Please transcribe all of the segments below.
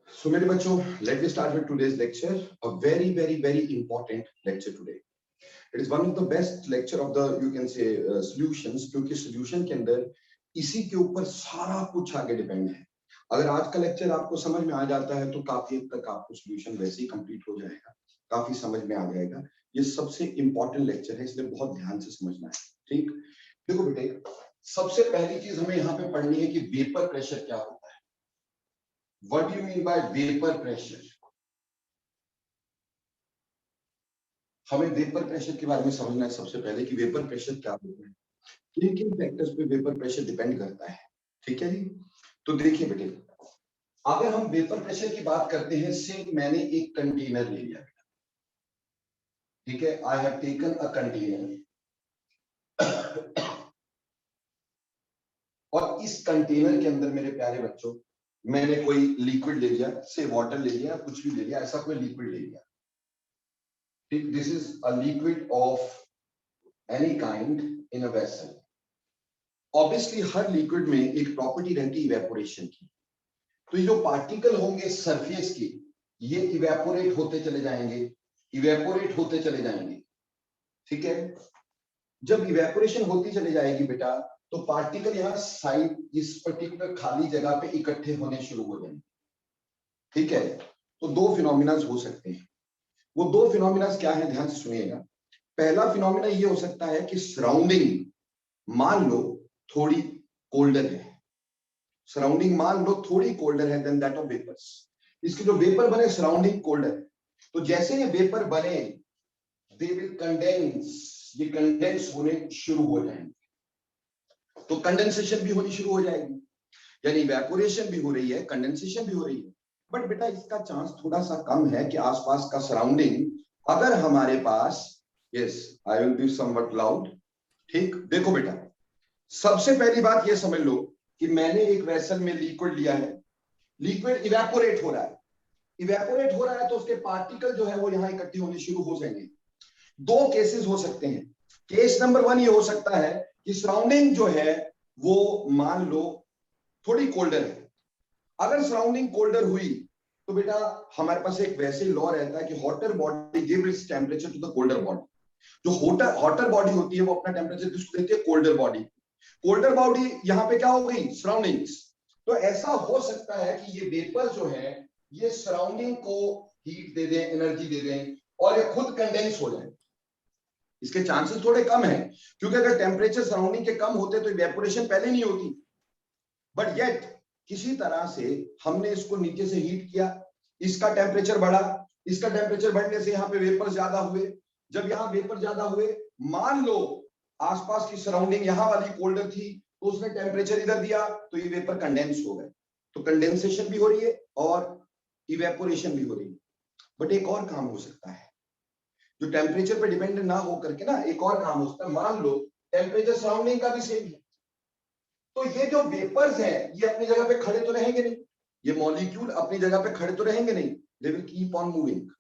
So मेरे बच्चों, let me start with today's lecture. A very important lecture today. It is one of the best lecture of the you can say solutions, क्योंकि solution के अंदर इसी के ऊपर सारा कुछ आगे डिपेंड है. अगर आज का लेक्चर आपको समझ में आ जाता है तो काफी हद तक आपको सॉल्यूशन वैसे ही कंप्लीट हो जाएगा, काफी समझ में आ जाएगा. ये सबसे इंपॉर्टेंट लेक्चर है, इसलिए बहुत ध्यान से समझना है. ठीक, देखो बेटे, सबसे पहली चीज हमें यहाँ पे पढ़नी है कि वेपर प्रेशर क्या होता है. What do you mean by vapor pressure? हमें वेपर प्रेशर के बारे में समझना है सबसे पहले कि वेपर प्रेशर क्या होता है, किन किन फैक्टर्स पे वेपर प्रेशर डिपेंड करता है. ठीक है जी. तो देखिए बेटे, अगर हम वेपर प्रेशर की बात करते हैं, से मैंने एक कंटेनर ले लिया. ठीक है, I have taken a container और इस कंटेनर के अंदर मेरे प्यारे बच्चों मैंने कोई लिक्विड ले लिया, से वाटर ले लिया, कुछ भी ले लिया, ऐसा कोई लिक्विड ले लिया. ठीक, this is a liquid of any kind in a vessel. Obviously her liquid में एक प्रॉपर्टी रहती है इवेपोरेशन की. तो ये जो पार्टिकल होंगे सरफेस के, ये इवेपोरेट होते चले जाएंगे, इवेपोरेट होते चले जाएंगे. ठीक है, जब इवेपोरेशन होती चली जाएगी बेटा, तो पार्टिकल यहाँ साइड इस पर्टिकुलर खाली जगह पे इकट्ठे होने शुरू हो जाएंगे. ठीक है, तो दो फिनोमिना हो सकते हैं. वो दो फिनोमिना क्या है, ध्यान से सुनिएगा. पहला फिनोमिना ये हो सकता है कि सराउंडिंग मान लो थोड़ी कोल्डर है, सराउंडिंग मान लो थोड़ी कोल्डर है देन दैट ऑफ वेपर्स. इसके जो वेपर बने सराउंडिंग कोल्डर है, तो जैसे ये वेपर बने दे विल कंडेंस, ये कंडेंस होने शुरू हो जाएंगे. तो कंडेंसेशन भी होनी शुरू हो जाएगी, यानी इवेपोरेशन भी हो रही है, कंडेंसेशन भी हो रही है. बट बेटा इसका चांस थोड़ा सा कम है कि आसपास का सराउंडिंग अगर हमारे पास, yes I will be somewhat loud. ठीक, देखो बेटा, सबसे पहली बात ये समझ लो कि मैंने एक वेसल में लिक्विड लिया है, लिक्विड इवेपोरेट हो रहा है, इवेपोरेट हो रहा है, तो उसके पार्टिकल जो है वो यहां इकट्ठे होने शुरू हो जाएंगे. दो केसेस हो सकते हैं. केस नंबर 1 ये हो सकता है कि सराउंडिंग जो है वो मान लो थोड़ी कोल्डर है. अगर सराउंडिंग कोल्डर हुई तो बेटा हमारे पास एक वैसे लॉ रहता है कि hotter body give its temperature to the colder body. जो हॉटर बॉडी होती है वो अपना टेम्परेचर किसको देती है, कोल्डर बॉडी. कोल्डर बॉडी यहाँ पे क्या हो गई, सराउंडिंग्स. तो ऐसा हो सकता है कि ये वेपर जो है ये सराउंडिंग को हीट दे दें, एनर्जी दे दें और ये खुद कंडेंस हो जाए. इसके चांसेस थोड़े कम है, क्योंकि अगर टेम्परेचर सराउंडिंग के कम होते तो इवेपोरेशन पहले नहीं होती. बट येट किसी तरह से हमने इसको नीचे से हीट किया, इसका टेम्परेचर बढ़ा, इसका टेम्परेचर बढ़ने से यहाँ पे वेपर ज्यादा हुए. जब यहाँ वेपर ज्यादा हुए, मान लो आसपास की सराउंडिंग यहाँ वाली कोल्डर थी, तो उसने टेम्परेचर इधर दिया, तो ये वेपर कंडेंस हो गए. तो कंडेंसेशन भी हो रही है और इवेपोरेशन भी हो रही है. बट एक और काम हो सकता है जो टेम्परेचर पे डिपेंड ना हो करके ना, एक और काम हो सकता है. मान लो टेम्परेचर सराउंडिंग का भी सेम है, तो ये जो वेपर्स हैं ये अपनी जगह पे खड़े तो रहेंगे नहीं, ये मॉलिक्यूल अपनी जगह पे खड़े तो रहेंगे नहीं, they will keep on moving.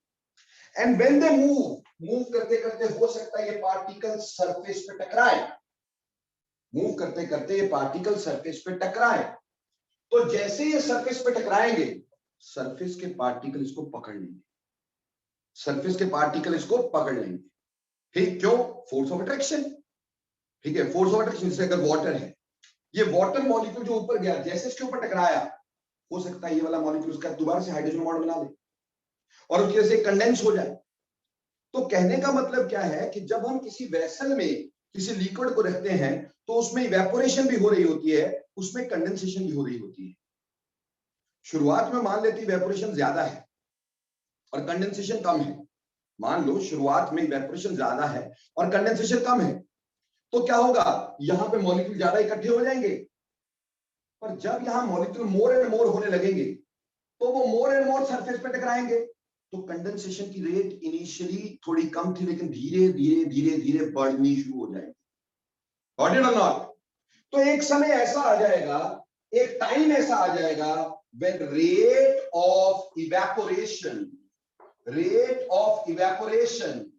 And when they move करते करते हो सकता है ये पार्टिकल सरफेस पे टकराए, मूव करते करते ये पार्टिकल सरफेस पे टकराए. तो जैसे ये सरफेस पे टकराएंगे, सरफेस के पार्टिकल इसको पकड़ लेंगे, सरफेस के पार्टिकल इसको पकड़ लेंगे. ठीक, क्यों, फोर्स ऑफ अट्रैक्शन. ठीक है, फोर्स ऑफ अट्रैक्शन. जैसे अगर वाटर है, ये वाटर मॉलिक्यूल जो ऊपर गया, जैसे इसके ऊपर टकराया, हो सकता है ये वाला मॉलिक्यूल उसका दोबारा से हाइड्रोजन बॉन्ड बना दे और उसकी वजह से कंडेंस हो जाए. तो कहने का मतलब क्या है कि जब हम किसी वेसल में किसी लिक्विड को रखते हैं तो उसमें इवेपोरेशन भी हो रही होती है, उसमें कंडेंसेशन भी हो रही होती है. शुरुआत में मान लेते इवेपोरेशन ज्यादा है और कंडेंसेशन कम है. मान लो शुरुआत में इवेपोरेशन ज्यादा है और कंडेंसेशन कम है, तो क्या होगा, यहां पे मॉलिक्यूल ज्यादा इकट्ठे हो जाएंगे. पर जब यहां मॉलिक्यूल मोर एंड मोर होने लगेंगे तो वो मोर एंड मोर सरफेस पे टकराएंगे. तो कंडेंसेशन की रेट इनिशियली थोड़ी कम थी, लेकिन धीरे धीरे धीरे धीरे बढ़नी शुरू हो जाएगी. गॉट इट और नॉट? तो एक समय ऐसा आ जाएगा, एक टाइम ऐसा आ जाएगा when rate of evaporation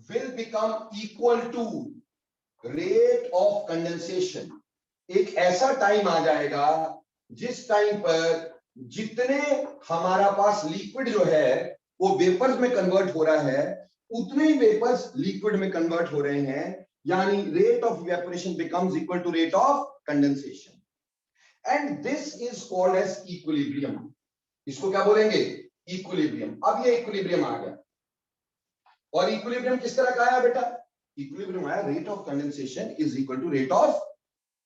will become equal to rate of condensation. एक ऐसा टाइम आ जाएगा जिस टाइम पर जितने हमारा पास लिक्विड जो है वो वेपर्स में कन्वर्ट हो रहा है, उतने ही वेपर्स लिक्विड में कन्वर्ट हो रहे हैं, यानी rate of evaporation becomes equal to rate of condensation, and this is called as equilibrium. इसको क्या बोलेंगे? इक्विलिब्रियम। अब ये इक्विलिब्रियम आ गया, और इक्विलिब्रियम किस तरह का आया बेटा? इक्विलिब्रियम आया rate of condensation is equal to rate of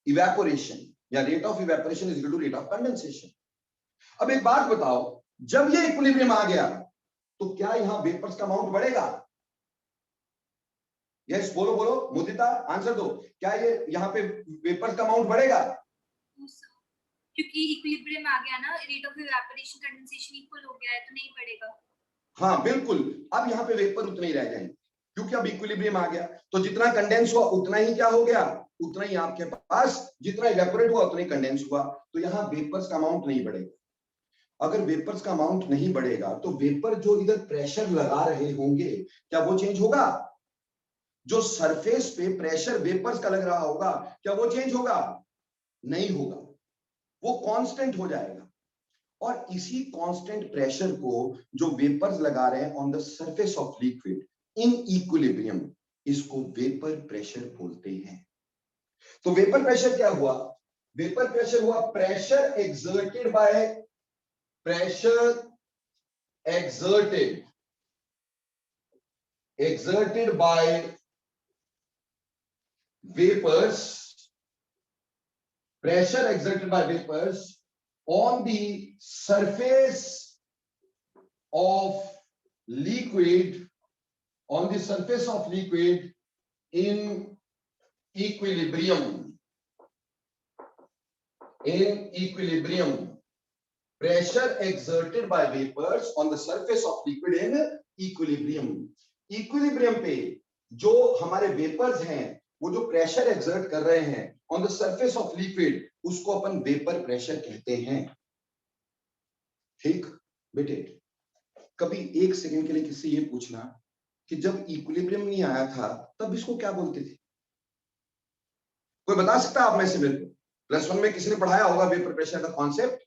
evaporation, या rate of evaporation is equal to rate of condensation. अब एक बात बताओ, जब ये इक्विलिब्रियम आ गया तो क्या यहां वेपर्स का अमाउंट बढ़ेगा? यस, बोलो बोलो मुदिता, आंसर दो। क्या ये यहाँ पे वेपर्स का अमाउंट बढ़ेगा? क्योंकि इक्विलिब्रियम आ गया ना, rate of evaporation condensation equal हो गया है, तो नहीं बढ़ेगा। हाँ बिल्कुल, अब यहाँ पे वेपर उतने ही रह जाएंगे, क्योंकि अब इक्विलिब्रियम आ गया, तो जितना कंडेंस हुआ उतना ही क्या हो गया, उतना ही आपके पास, जितना इवेपोरेट हुआ उतना ही कंडेंस हुआ, तो यहाँ वेपर्स का अमाउंट नहीं बढ़ेगा। अगर वेपर्स का अमाउंट नहीं बढ़ेगा तो वेपर जो इधर प्रेशर लगा रहे होंगे, क्या वो चेंज होगा? जो सरफेस पे प्रेशर वेपर्स का लग रहा होगा, क्या वो चेंज होगा? नहीं होगा, वो कांस्टेंट हो जाएगा। और इसी कांस्टेंट प्रेशर को जो वेपर्स लगा रहे हैं on the surface of liquid in equilibrium, इसको वेपर प्रेशर बोलते हैं। तो वेपर प्रेशर क्या हुआ? वेपर प्रेशर हुआ pressure exerted bye, pressure exerted by vapors, pressure exerted by vapors on the surface of liquid, on the surface of liquid in equilibrium. In equilibrium, pressure exerted by vapors on the surface of liquid in equilibrium. Equilibrium पे जो हमारे vapours हैं, वो जो pressure exert कर रहे हैं on the surface of liquid, उसको अपन वेपर प्रेशर कहते हैं। ठीक बेटे, कभी एक सेकंड के लिए किससे ये पूछना कि जब इक्विलिब्रियम नहीं आया था तब इसको क्या बोलते थे? कोई बता सकता है आप में से मेरे को? प्लस वन में किसी ने पढ़ाया होगा वेपर प्रेशर का कॉन्सेप्ट,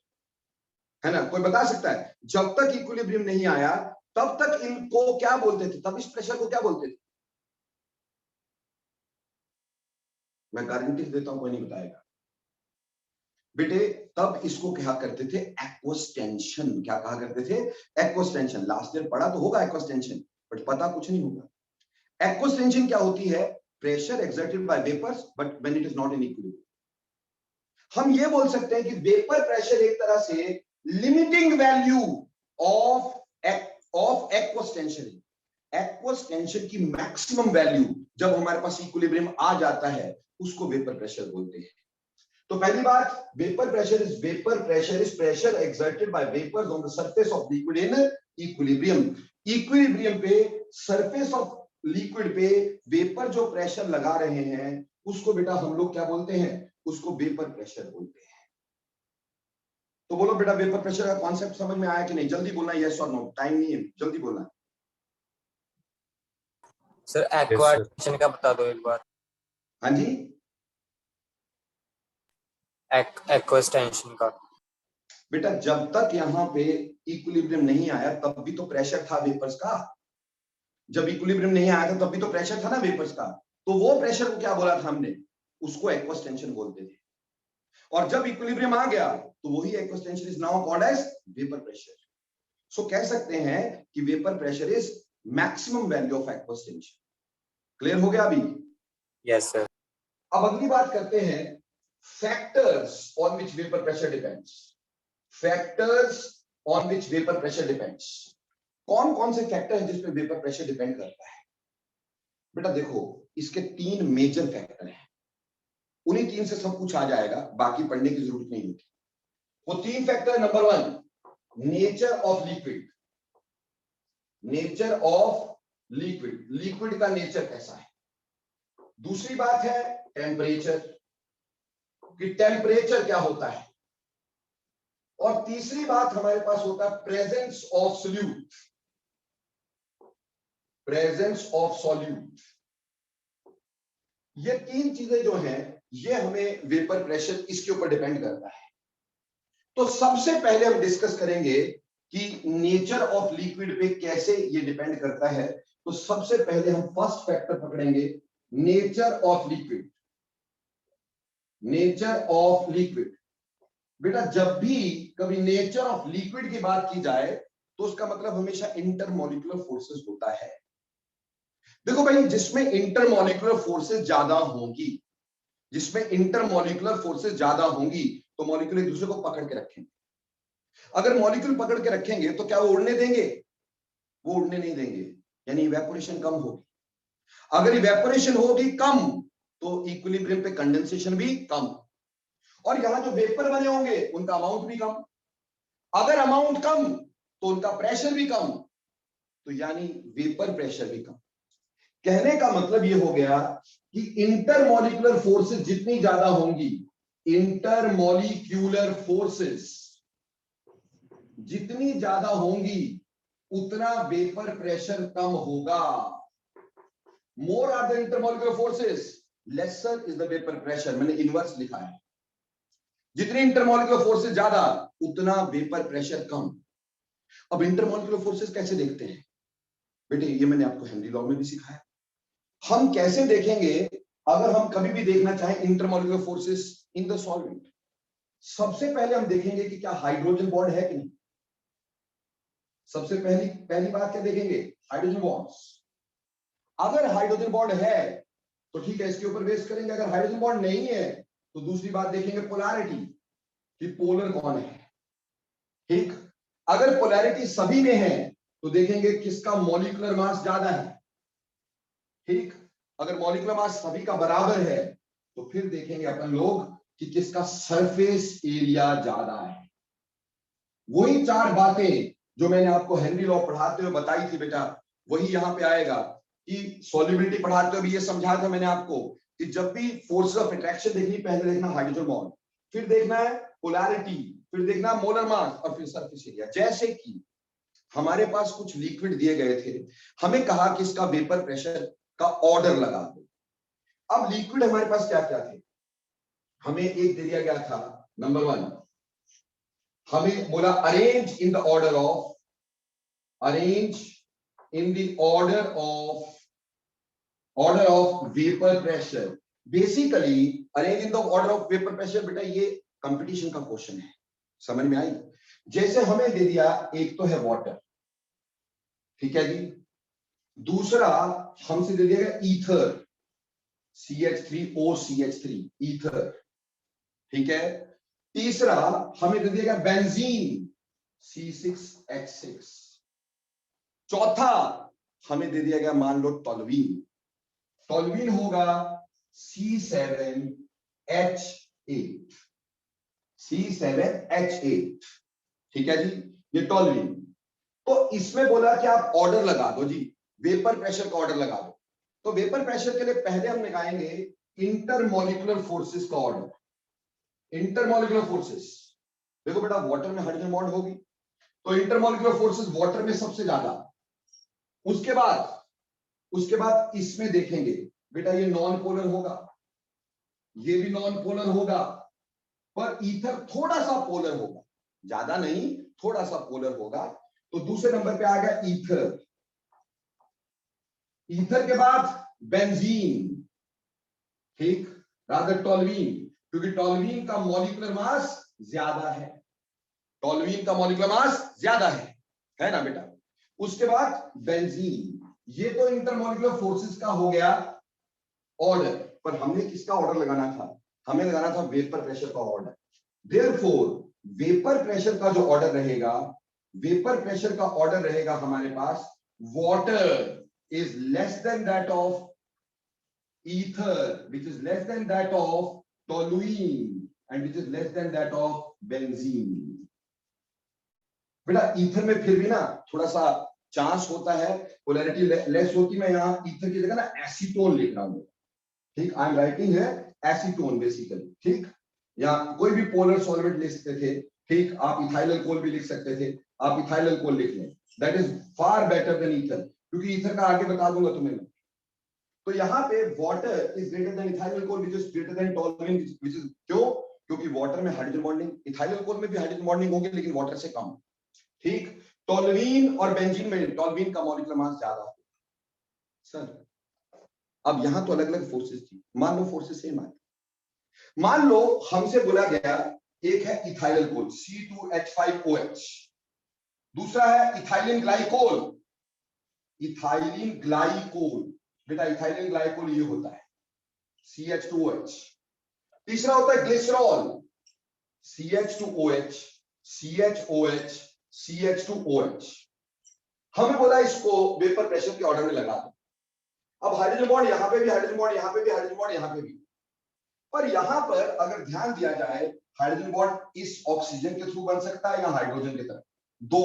है ना? कोई बता सकता है? जब तक इक्विलिब्रियम नहीं आया तब तक इनको क्या बोलते थे? तब इस प्रेशर को क्या बोलते थे? मैं गारंटी देता हूं कोई नहीं बताएगा बेटे। तब इसको क्या करते थे? Aqueous tension. क्या कहा करते थे? Aqueous tension. लास्ट ईयर पढ़ा तो होगा एक्वस टेंशन, बट पता कुछ नहीं होगा। एक्वस टेंशन क्या होती है? Pressure exerted by vapours but when it is not in equilibrium. हम ये बोल सकते हैं कि वेपर प्रेशर एक तरह से limiting value of aqueous tension. Aqueous tension की मैक्सिमम वैल्यू जब हमारे पास इक्विलिब्रियम आ जाता है, उसको वेपर प्रेशर बोलते हैं। तो पहली बात, vapour pressure is pressure exerted by vapours on the surface of liquid in equilibrium. Equilibrium पे सरफेस ऑफ लिक्विड पे वेपर जो प्रेशर लगा रहे हैं, उसको बेटा हम लोग क्या बोलते हैं? उसको वेपर प्रेशर बोलते हैं। तो बोलो बेटा, वेपर प्रेशर का कॉन्सेप्ट समझ में आया कि नहीं? जल्दी बोलना यस और नो, टाइम नहीं है, जल्दी बोलना। सर एक्वास टेंशन का बता दो एक बार। हाँ जी, एक्वस टेंशन का बेटा जब तक यहाँ पे इक्विलिब्रियम नहीं आया तब भी तो प्रेशर था वेपर्स का। जब इक्विलिब्रियम नहीं आया था तब भी तो प्रेशर था ना वेपर्स का। तो वो प्रेशर को क्या बोला था हमने? उसको एक्वस टेंशन बोलते थे। और जब इक्विलिब्रियम आ गया तो वही aqueous tension is now called as vapour pressure. So कह सकते हैं कि vapour pressure is maximum value of aqueous tension. Clear हो गया अभी? Yes sir. अब अगली बात करते हैं, factors on which vapour pressure depends. Factors on which vapour pressure depends. कौन कौन से फैक्टर हैं जिस पे वेपर प्रेशर डिपेंड करता है? बेटा देखो, इसके तीन मेजर फैक्टर हैं, उन्हीं तीन से सब कुछ आ जाएगा, बाकी पढ़ने की जरूरत नहीं होती। वो तीन factor, number one, nature of liquid. Nature of liquid, liquid का नेचर कैसा है। दूसरी बात है टेम्परेचर, कि टेम्परेचर क्या होता है। और तीसरी बात हमारे पास होता है presence of solute. Presence of solute. ये तीन चीजें जो हैं, ये हमें वेपर प्रेशर इसके ऊपर डिपेंड करता है। तो सबसे पहले हम डिस्कस करेंगे कि नेचर ऑफ लिक्विड पे कैसे ये डिपेंड करता है। तो सबसे पहले हम फर्स्ट फैक्टर पकड़ेंगे, nature of liquid. Nature of liquid, बेटा जब भी कभी नेचर ऑफ लिक्विड की बात की जाए तो उसका मतलब हमेशा इंटरमॉलिक्यूलर फोर्सेस होता है। देखो भाई, जिसमें इंटरमॉलिक्यूलर फोर्सेस ज्यादा होंगी, जिसमें इंटरमॉलिक्यूलर फोर्सेस ज्यादा होंगी तो मॉलिक्यूल एक दूसरे को पकड़ के रखेंगे। अगर मॉलिक्यूल पकड़ के रखेंगे तो क्या वो उड़ने देंगे? वो उड़ने नहीं देंगे, यानी इवेपोरेशन कम होगी। अगर इवेपोरेशन होगी कम तो इक्विलिब्रियम पे कंडेंसेशन भी कम, और यहां जो वेपर बने होंगे उनका अमाउंट भी कम। अगर अमाउंट कम तो उनका प्रेशर भी कम, तो यानी वेपर प्रेशर भी कम। कहने का मतलब यह हो गया कि इंटरमॉलिक्यूलर फोर्सेस जितनी ज्यादा होंगी, इंटरमॉलिक्यूलर फोर्सेस जितनी ज्यादा होंगी उतना वेपर प्रेशर कम होगा। More are the intermolecular forces, lesser is the vapour pressure. मैंने इनवर्स लिखा है, जितनी इंटरमॉलिक्यूलर फोर्सेस ज्यादा उतना वेपर प्रेशर कम। अब इंटरमॉलिक्यूलर फोर्सेस कैसे देखते हैं बेटे, ये मैंने आपको हेनरी लॉ में भी सिखाया। हम कैसे देखेंगे अगर हम कभी भी देखना चाहें intermolecular forces in the solvent? सबसे पहले हम देखेंगे कि क्या हाइड्रोजन बॉन्ड है कि नहीं। सबसे पहली बात क्या देखेंगे? Hydrogen bonds. अगर हाइड्रोजन बॉन्ड है तो ठीक है, इसके ऊपर बेस करेंगे। अगर हाइड्रोजन बॉन्ड नहीं है तो दूसरी बात देखेंगे पोलैरिटी, कि पोलर कौन है। ठीक, अगर पोलैरिटी सभी में है तो देखेंगे किसका मॉलिक्यूलर मास ज्यादा है। ठीक, अगर मॉलिक्यूलर मास सभी का बराबर है तो फिर देखेंगे अपन लोग कि किसका सरफेस एरिया ज्यादा है। वही चार बातें जो मैंने आपको हेनरी लॉ पढ़ाते हुए बताई थी बेटा, वही यहां पे आएगा। कि सॉल्युबिलिटी पढ़ाते हुए भी ये समझा था मैंने आपको कि जब भी फोर्स ऑफ अट्रैक्शन देखनी, पहले देखना हाइड्रोजन बॉन्ड, फिर देखना है पोलैरिटी, फिर देखना मोलर मास और फिर सरफेस एरिया। जैसे कि हमारे पास कुछ लिक्विड दिए गए थे, हमें कहा कि इसका वेपर प्रेशर का ऑर्डर लगा दो। अब लिक्विड हमारे पास क्या क्या थे? हमें एक दे दिया गया था, नंबर 1 हमें बोला arrange in the order of, arrange in the order of vapour pressure. Basically arrange in the order of vapour pressure, बेटा ये कंपटीशन का क्वेश्चन है, समझ में आई? जैसे हमें दे दिया, एक तो है वाटर, ठीक है जी, दूसरा हमसे दे दिया गया ईथर, CH3OCH3 ईथर, ठीक है, तीसरा हमें दे दिया गया बेंजीन C6H6, चौथा हमें दे दिया गया मान लो टोल्यूइन, टोल्यूइन होगा C7H8, C7H8, ठीक है जी, ये टोल्यूइन। तो इसमें बोला कि आप ऑर्डर लगा दो जी, वेपर प्रेशर का ऑर्डर लगा दो। तो वेपर प्रेशर के लिए पहले हम लगाएंगे इंटरमॉलिक्यूलर फोर्सेस का ऑर्डर। इंटरमॉलिक्यूलर फोर्सेस, देखो बेटा वाटर में हाइड्रोजन बॉन्ड होगी तो इंटरमॉलिक्यूलर फोर्सेस वाटर में सबसे ज्यादा। उसके बाद इसमें देखेंगे बेटा ये नॉन पोलर होगा, ये भी नॉन पोलर होगा, पर ईथर थोड़ा सा पोलर होगा, ज्यादा नहीं, थोड़ा सा पोलर होगा। तो दूसरे नंबर पे आ गया ईथर, ईथर के बाद बेंजीन, ठीक, रादर टोल्यूइन, क्योंकि टोल्यूइन का मॉलिक्यूलर मास ज्यादा है, टोल्यूइन का मॉलिक्यूलर मास ज्यादा है ना बेटा। उसके बाद बेंजीन। ये तो इंटरमॉलिक्यूलर फोर्सेस का हो गया ऑर्डर, पर हमने किसका ऑर्डर लगाना था? हमें लगाना था वेपर प्रेशर का ऑर्डर। देयरफॉर वेपर प्रेशर का जो ऑर्डर रहेगा, वेपर प्रेशर का ऑर्डर रहेगा हमारे पास, water is less than that of ether, which is less than that of toluene, and which is less than that of benzene. बेटा ether में फिर भी ना थोड़ा सा चांस होता है, पोलैरिटी लेस होती। मैं यहाँ ईथर की जगह ना एसीटोन लिख रहा हूँ, ठीक, आई एम राइटिंग है एसीटोन बेसिकली, ठीक, या कोई भी पोलर सॉल्वेंट लिख सकते थे, ठीक, आप इथाइल अल्कोहल भी लिख सकते थे, आप इथाइल अल्कोहल लिख लें, that is far better than ether, क्योंकि ईथर का आगे बता दूंगा तुम्हें। तो यहाँ पे water is greater than ethyl alcohol, which is greater than toluene, which is क्यों? क्योंकि वाटर में हाइड्रोजन बॉन्डिंग, इथाइल अल्कोहल में भी हाइड्रोजन बॉन्डिंग होगी लेकिन वाटर से कम। ठीक, टोल्यूइन और बेंजीन में टोल्यूइन का मॉलिक्यूलर मास ज्यादा होगा। सर अब यहां तो अलग अलग फोर्सेस थी, मान लो फोर्सेस सेम आए, मान लो हमसे बोला गया एक है इथाइल अल्कोहल C2H5OH, दूसरा है इथाइलिन ग्लाइकोल, इथाइलिन ग्लाइकोल, बेटा इथाइलिन ग्लाइकोल ये होता है CH2OH, तीसरा होता है ग्लिसरॉल CH2OH CHOH CH2OH। हमें बोला इसको वेपर प्रेशर के ऑर्डर में लगा दो। अब हाइड्रोजन बॉन्ड यहां पे भी, हाइड्रोजन बॉन्ड यहां पे भी, हाइड्रोजन बॉन्ड यहां पे भी, पर यहां पर अगर ध्यान दिया जाए हाइड्रोजन बॉन्ड इस ऑक्सीजन के थ्रू बन सकता है या हाइड्रोजन के तरफ, दो,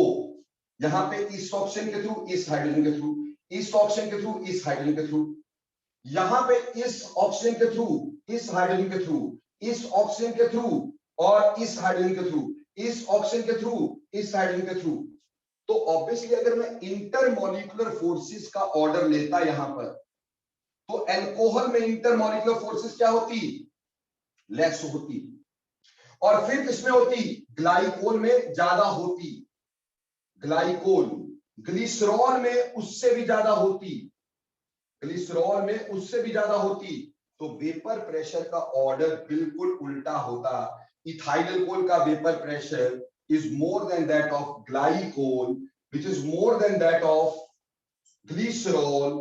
यहां पे इस ऑक्सीजन के थ्रू, इस हाइड्रोजन के थ्रू, इस ऑक्सीजन के थ्रू, इस हाइड्रोजन के थ्रू, यहां पे इस ऑक्सीजन के थ्रू, इस हाइड्रोजन के थ्रू, इस ऑक्सीजन के थ्रू और इस हाइड्रोजन के थ्रू, इस ऑक्सीजन के थ्रू, इस हाइड्रोजन के थ्रू। तो ऑब्वियसली अगर मैं इंटरमॉलिक्यूलर फोर्सेस का ऑर्डर लेता यहां पर, तो अल्कोहल में इंटरमॉलिक्यूलर फोर्सेस क्या होती, लेस होती, और फिर किसमें होती, ग्लाइकोल में ज्यादा होती, ग्लाइकोल, ग्लिसरॉल में उससे भी ज्यादा होती, ग्लिसरॉल में उससे भी ज्यादा होती। तो वेपर प्रेशर का ऑर्डर बिल्कुल उल्टा होता। इथाइल अल्कोहल का vapour pressure is more than that of glycol, which is more than that of glycerol,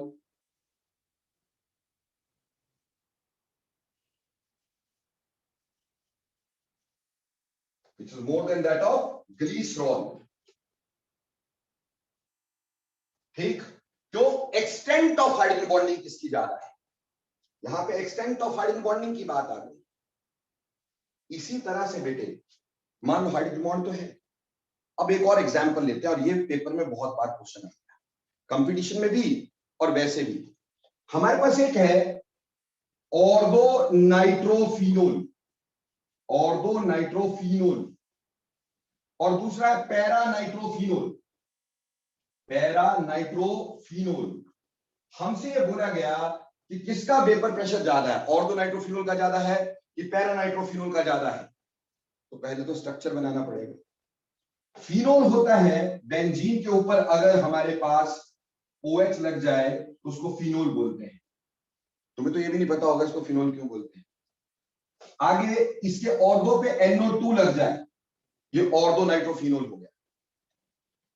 which is more than that of glycerol। ठीक, जो एक्सटेंट ऑफ हाइड्रोजन बॉन्डिंग किसकी ज्यादा है, यहां पे एक्सटेंट ऑफ हाइड्रोजन बॉन्डिंग की बात आ गई। इसी तरह से बेटे मान लो हाइड्रोजन बॉन्ड तो है, अब एक और एग्जांपल लेते हैं, और ये पेपर में बहुत बार क्वेश्चन आता है, कंपटीशन में भी और वैसे भी। हमारे पास एक है ऑर्दो नाइट्रोफिनोल, ऑर्दो नाइट्रोफिनोल, और दूसरा है पैरा नाइट्रोफिनोल, पैरा नाइट्रोफिनोल। हमसे ये बोला गया कि किसका वेपर प्रेशर ज्यादा है, ऑर्दो नाइट्रोफिनोल का ज्यादा है कि पैरा नाइट्रोफिनोल का ज्यादा है। तो पहले तो स्ट्रक्चर बनाना पड़ेगा। फिनोल होता है बेंजीन के ऊपर अगर हमारे पास OH लग जाए तो उसको फिनोल बोलते हैं। तुम्हें तो ये भी नहीं पता होगा इसको फिनोल क्यों बोलते हैं। आगे इसके ऑर्दो पे NO2 लग जाए, ये ऑर्दो नाइट्रोफिनोल हो गया।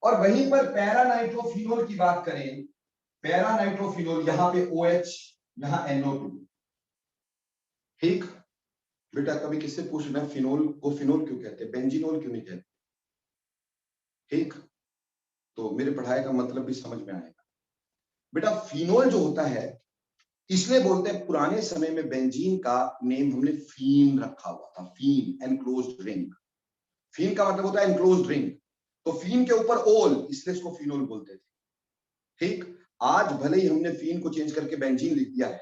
और वहीं पर पैरा नाइट्रोफिनोल की बात करें, पैरा नाइट्रोफिनोल यहां पे OH, यहां NO2। ठीक बेटा, कभी किससे पूछना फिनोल को फिनोल क्यों कहते हैं, बेंजीनोल क्यों नहीं कहते। ठीक, तो मेरे पढ़ाई का मतलब भी समझ में आएगा। बेटा फिनोल जो होता है इसलिए बोलते हैं, पुराने समय में बेंजीन का नेम हमने फीन रखा हुआ था, फीन, एनक्लोज्ड रिंग। फीन का मतलब होता है एनक्लोज्ड रिंग, तो फीन के ऊपर ओल, इसलिए इसको फिनोल बोलते थे। ठीक, आज भले ही हमने फीन को चेंज करके बेंजीन लिख दिया है,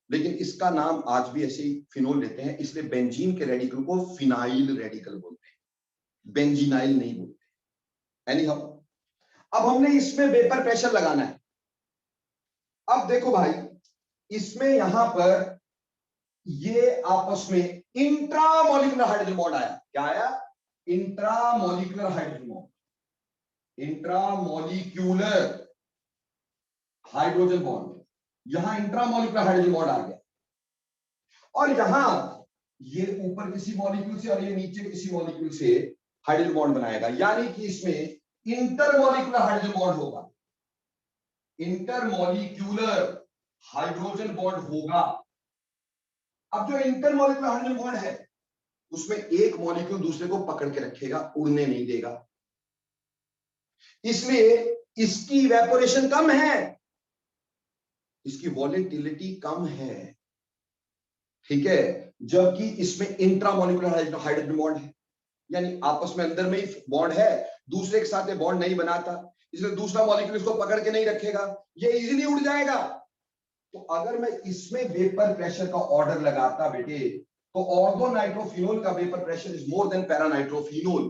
लेकिन इसका नाम आज भी ऐसे ही फिनोल लेते हैं, इसलिए बेंजीन के रेडिकल को फिनाइल रेडिकल बोलते हैं, बेंजीनाइल नहीं बोलते। एनीहाउ, अब हमने इसमें वेपर प्रेशर लगाना है। अब देखो भाई, इसमें यहां पर ये आपस में इंट्रामोलिकुलर हाइड्रोजन बॉन्ड आया, क्या आया, intramolecular hydrogen bond, intramolecular hydrogen bond, यहां इंट्रामोलिकुलर हाइड्रोजन बॉन्ड आ गया, और यहां ये ऊपर किसी मॉलिक्यूल से और ये नीचे किसी मॉलिक्यूल से हाइड्रोजन बॉन्ड बनाएगा, यानी कि इसमें इंटरमोलिकुलर हाइड्रोजन बॉन्ड होगा, इंटरमोलिक्यूलर हाइड्रोजन बॉन्ड होगा। अब जो इंटरमोलिकुलर हाइड्रोजन बॉन्ड है उसमें एक मॉलिक्यूल दूसरे को पकड़ के रखेगा, उड़ने नहीं देगा, इसलिए इसकी इवेपोरेशन कम है, इसकी वॉलेटिलिटी कम है। ठीक है, जबकि इसमें इंट्रामोलिकुलर हाइड्रोजन बॉन्ड है, यानी आपस में अंदर में ही बॉन्ड है, दूसरे के साथ बॉन्ड नहीं बनाता, इसलिए दूसरा मॉलिक्यूल इसको पकड़ के नहीं रखेगा, ये इजीली उड़ जाएगा। तो अगर मैं इसमें वेपर प्रेशर का ऑर्डर लगाता बेटे, तो ऑर्दो नाइट्रोफिनोल का vapour pressure is more then para nitrophenol.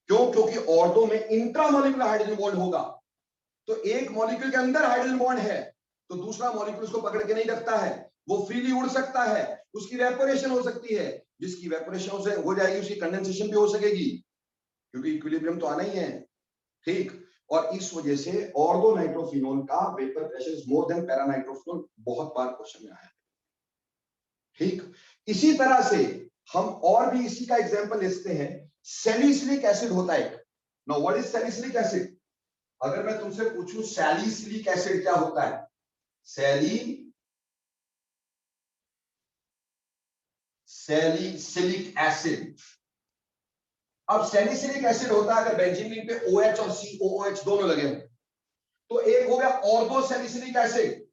क्यों, क्योंकि ऑर्दो में इंट्रामोलिकुलर हाइड्रोजन बॉन्ड होगा, तो एक मॉलिक्यूल के अंदर हाइड्रोजन बॉन्ड है, तो दूसरा मॉलिक्यूल उसको पकड़ के नहीं रखता है, वो फ्रीली उड़ सकता है, उसकी वेपोरेशन हो सकती है। जिसकी इवेपोरेशन से हो जाएगी उसकी कंडेंसेशन भी हो सकेगी, क्योंकि इक्विलिब्रियम तो आना ही है, ठीक। और इस वजह से ऑर्थो नाइट्रोफिनोल का vapour pressure is more then para nitrophenol, बहुत बार क्वेश्चन में आया, ठीक। इसी तरह से हम और भी इसी का एग्जांपल लेते हैं, सैलिसिलिक एसिड होता है। Now what is salicylic acid? अगर मैं तुमसे पूछूं सैलिसिलिक एसिड क्या होता है, सैलिसिलिक एसिड। अब सैलिसिलिक एसिड होता है अगर बेंजीन रिंग पे OH और COOH दोनों लगे हों, तो एक हो गया ऑर्थो सैलिसिलिक एसिड,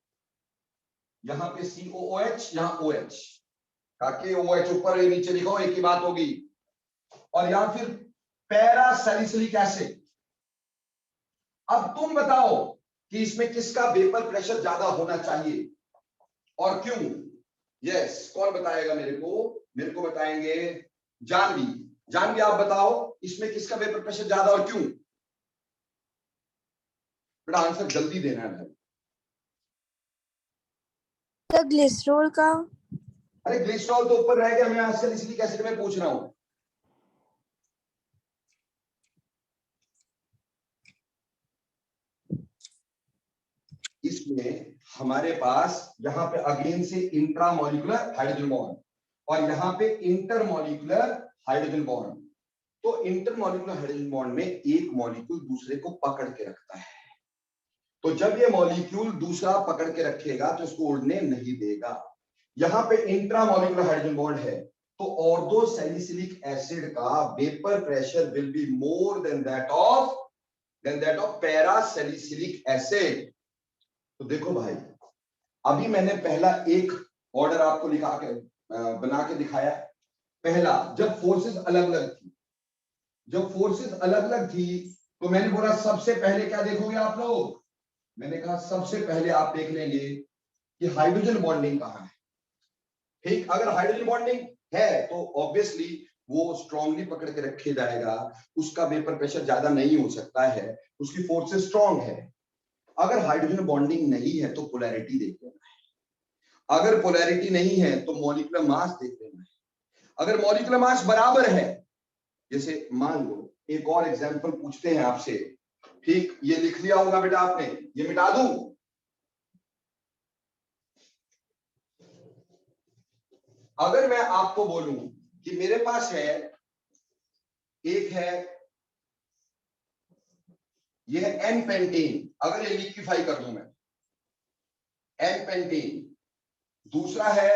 यहां पे COOH यहां OH, ताकि OH ऊपर या नीचे लिखो एक ही बात होगी। और यहां फिर पैरा सैलिसिलिक एसिड। अब तुम बताओ कि इसमें किसका वेपर प्रेशर ज्यादा होना चाहिए और क्यों? यस, कौन बताएगा मेरे को बताएंगे जानवी आप बताओ इसमें किसका वेपर प्रेशर ज्यादा और क्यों? बेटा आंसर जल्दी देना है। तो ग्लिसरॉल का। अरे ग्लिसरॉल तो ऊपर रह गया, मैं सैलिसिलिक एसिड में पूछ रहा हूं। इसमें हमारे पास यहां पे अगेन से इंट्रामोलिकुलर हाइड्रोजन बॉन्ड और यहां पे इंटरमोलिकुलर हाइड्रोजन बॉन्ड। तो इंटरमोलिकुलर हाइड्रोजन बॉन्ड में एक मॉलिक्यूल दूसरे को पकड़ के रखता है, तो जब ये मॉलिक्यूल दूसरा पकड़ के रखेगा तो इसको उड़ने नहीं देगा। यहां पे इंट्रामोलिकुलर हाइड्रोजन बॉन्ड है, तो ऑर्थो सैलिसिलिक एसिड का vapour pressure will be more than that of para salicylic acid. तो देखो भाई, अभी मैंने पहला एक ऑर्डर आपको बना के दिखाया। पहला, जब फोर्सेस अलग अलग थी तो मैंने बोला सबसे पहले क्या देखोगे आप लोग? मैंने कहा सबसे पहले आप देख लेंगे कि हाइड्रोजन बॉन्डिंग कहां है, ठीक। अगर हाइड्रोजन बॉन्डिंग है तो ऑब्वियसली वो स्ट्रांगली पकड़ के रखे जाएगा, उसका वेपर प्रेशर ज्यादा नहीं हो सकता है, उसकी फोर्सेस स्ट्रांग है। अगर हाइड्रोजन बॉन्डिंग नहीं है तो पोलैरिटी देख लेना है, अगर पोलैरिटी नहीं है तो मॉलिक्यूलर मास देख लेना है। अगर मॉलिक्यूलर मास बराबर है, जैसे मान लो एक और एग्जांपल पूछते हैं आपसे, ठीक। ये लिख लिया होगा बेटा आपने, ये मिटा दूं? अगर मैं आपको बोलूं कि मेरे पास है, एक है, ये है एन पेंटेन, अगर ये लिक्विफाई कर दूं मैं, एन पेंटेन। दूसरा है,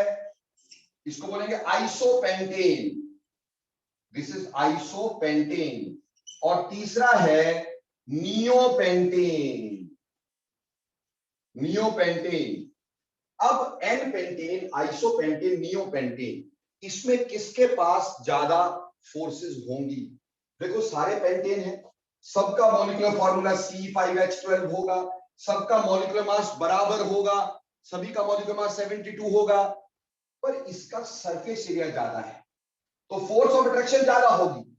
इसको बोलेंगे आइसोपेंटेन, दिस इज आइसोपेंटेन। और तीसरा है नियोपेंटेन, नियोपेंटेन। अब एन पेंटेन, आइसोपेंटेन, नियोपेंटेन, इसमें किसके पास ज्यादा फोर्सेस होंगी? देखो सारे पेंटेन है, सबका मॉलिक्यूलर फॉर्मूला C5H12 होगा, सबका मॉलिक्यूलर मास बराबर होगा, सभी का मॉलिक्यूलर मास 72 होगा, पर इसका सरफेस एरिया ज्यादा है तो फोर्स ऑफ अट्रैक्शन ज्यादा होगी।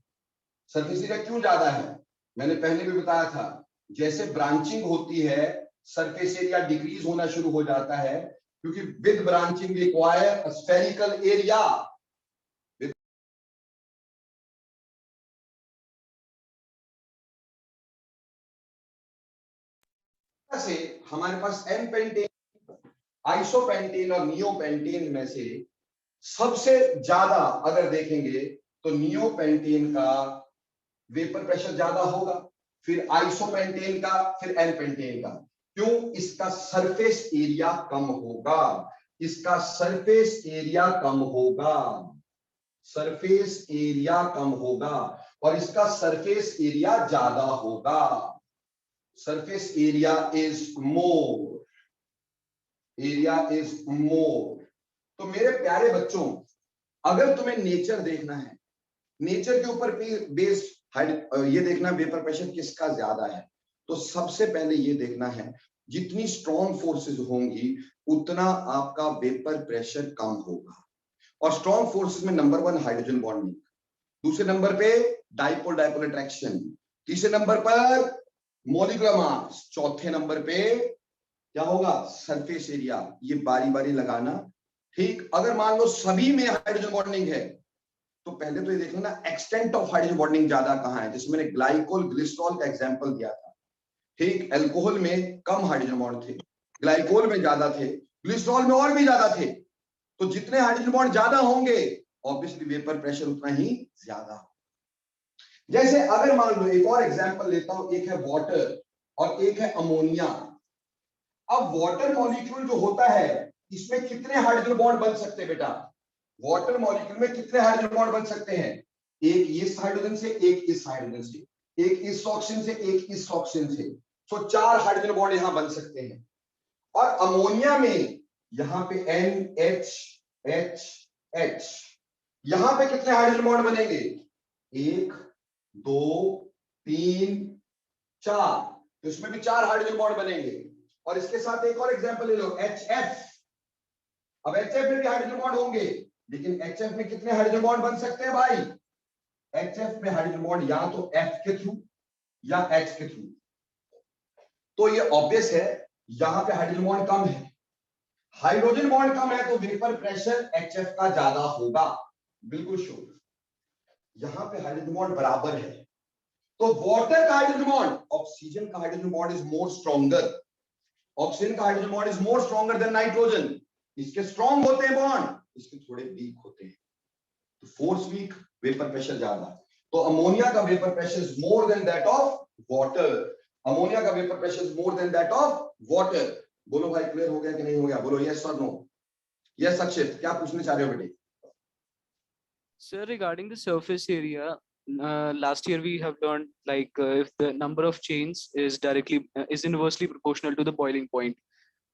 सरफेस एरिया क्यों ज्यादा है? मैंने पहले भी बताया था, जैसे ब्रांचिंग होती है सरफेस एरिया डिक्रीज होना शुरू हो जाता है, क्योंकि with branching require a spherical area. से हमारे पास एन पेंटेन, आइसोपेंटेन और नियोपेंटेन में से सबसे ज्यादा अगर देखेंगे तो नियोपेंटेन का वेपर प्रेशर ज्यादा होगा, फिर आइसोपेंटेन का, फिर एन पेंटेन का। क्यों? इसका सरफेस एरिया कम होगा, इसका सरफेस एरिया कम होगा, सरफेस एरिया कम होगा, और इसका सरफेस एरिया ज्यादा होगा। Surface area is more, area is more. तो मेरे प्यारे बच्चों, अगर तुम्हें नेचर देखना है, नेचर के ऊपर बेस्ड ये देखना वेपर प्रेशर किसका ज्यादा है, तो सबसे पहले ये देखना है जितनी स्ट्रॉन्ग फोर्सेस होंगी उतना आपका वेपर प्रेशर कम होगा। और स्ट्रॉन्ग फोर्सेस में नंबर 1 हाइड्रोजन बॉन्डिंग, दूसरे नंबर पे डाइपोल डाइपोल अट्रैक्शन, तीसरे नंबर पर मॉलिक्यूलर मास, चौथे नंबर पे क्या होगा? Surface area. ये बारी बारी लगाना, ठीक। अगर मान लो सभी में हाइड्रोजन बॉन्डिंग है तो पहले तो ये देख लेना एक्सटेंट ऑफ हाइड्रोजन बॉन्डिंग ज्यादा कहाँ है, जिसमें मैंने ग्लाइकोल ग्लिसरॉल का एग्जांपल दिया था। ठीक, अल्कोहल में कम हाइड्रोजन बॉन्ड थे, ग्लाइकोल में ज्यादा थे, ग्लिसरॉल में और भी ज्यादा थे। तो जितने हाइड्रोजन बॉन्ड ज्यादा होंगे ऑब्वियसली वेपर प्रेशर उतना ही ज्यादा होगा। जैसे अगर मान लो एक और एग्जांपल लेता हूं, एक है वाटर और एक है अमोनिया। अब वाटर मॉलिक्यूल जो होता है इसमें कितने हाइड्रोजन बॉन्ड बन सकते हैं बेटा? वाटर मॉलिक्यूल में कितने हाइड्रोजन बॉन्ड बन सकते हैं? एक इस हाइड्रोजन से, एक इस हाइड्रोजन से, एक इस ऑक्सीजन से, एक इस ऑक्सीजन से। तो 4 हाइड्रोजन बॉन्ड यहां बन सकते हैं। और अमोनिया में यहां पे NH यहां पे कितने हाइड्रोजन बॉन्ड बनेंगे? 1 2 3 4। तो इसमें भी 4 हाइड्रोजन बॉन्ड बनेंगे। और इसके साथ एक और एग्जांपल ले लो, HF। अब HF में भी हाइड्रोजन बॉन्ड होंगे, लेकिन HF में कितने हाइड्रोजन बॉन्ड बन सकते हैं भाई? HF में हाइड्रोजन बॉन्ड या तो F के थ्रू या H के थ्रू। तो ये ऑब्वियस है यहां पे हाइड्रोजन बॉन्ड कम है। हाइड्रोजन बॉन्ड कम है तो वेपर प्रेशर HF का ज्यादा होगा, बिल्कुल श्योर। यहां पे हाइड्रोजन बॉन्ड बराबर है, तो वाटर का हाइड्रोजन बॉन्ड, ऑक्सीजन का hydrogen bond is more stronger. Oxygen का hydrogen bond is more stronger than nitrogen. इसके स्ट्रॉन्ग होते हैं बॉन्ड, इसके थोड़े वीक होते हैं। तो फोर्स वीक, वेपर प्रेशर ज्यादा। तो अमोनिया का vapour pressure is more than that of water. Ammonia का vapour pressure is more than that of water. बोलो भाई क्लियर हो गया कि नहीं हो गया? बोलो यस और नो। यस अक्षित, क्या पूछने चाह रहे हो बेटे? Sir, regarding the surface area, last year we have learned like if the number of chains is inversely proportional to the boiling point.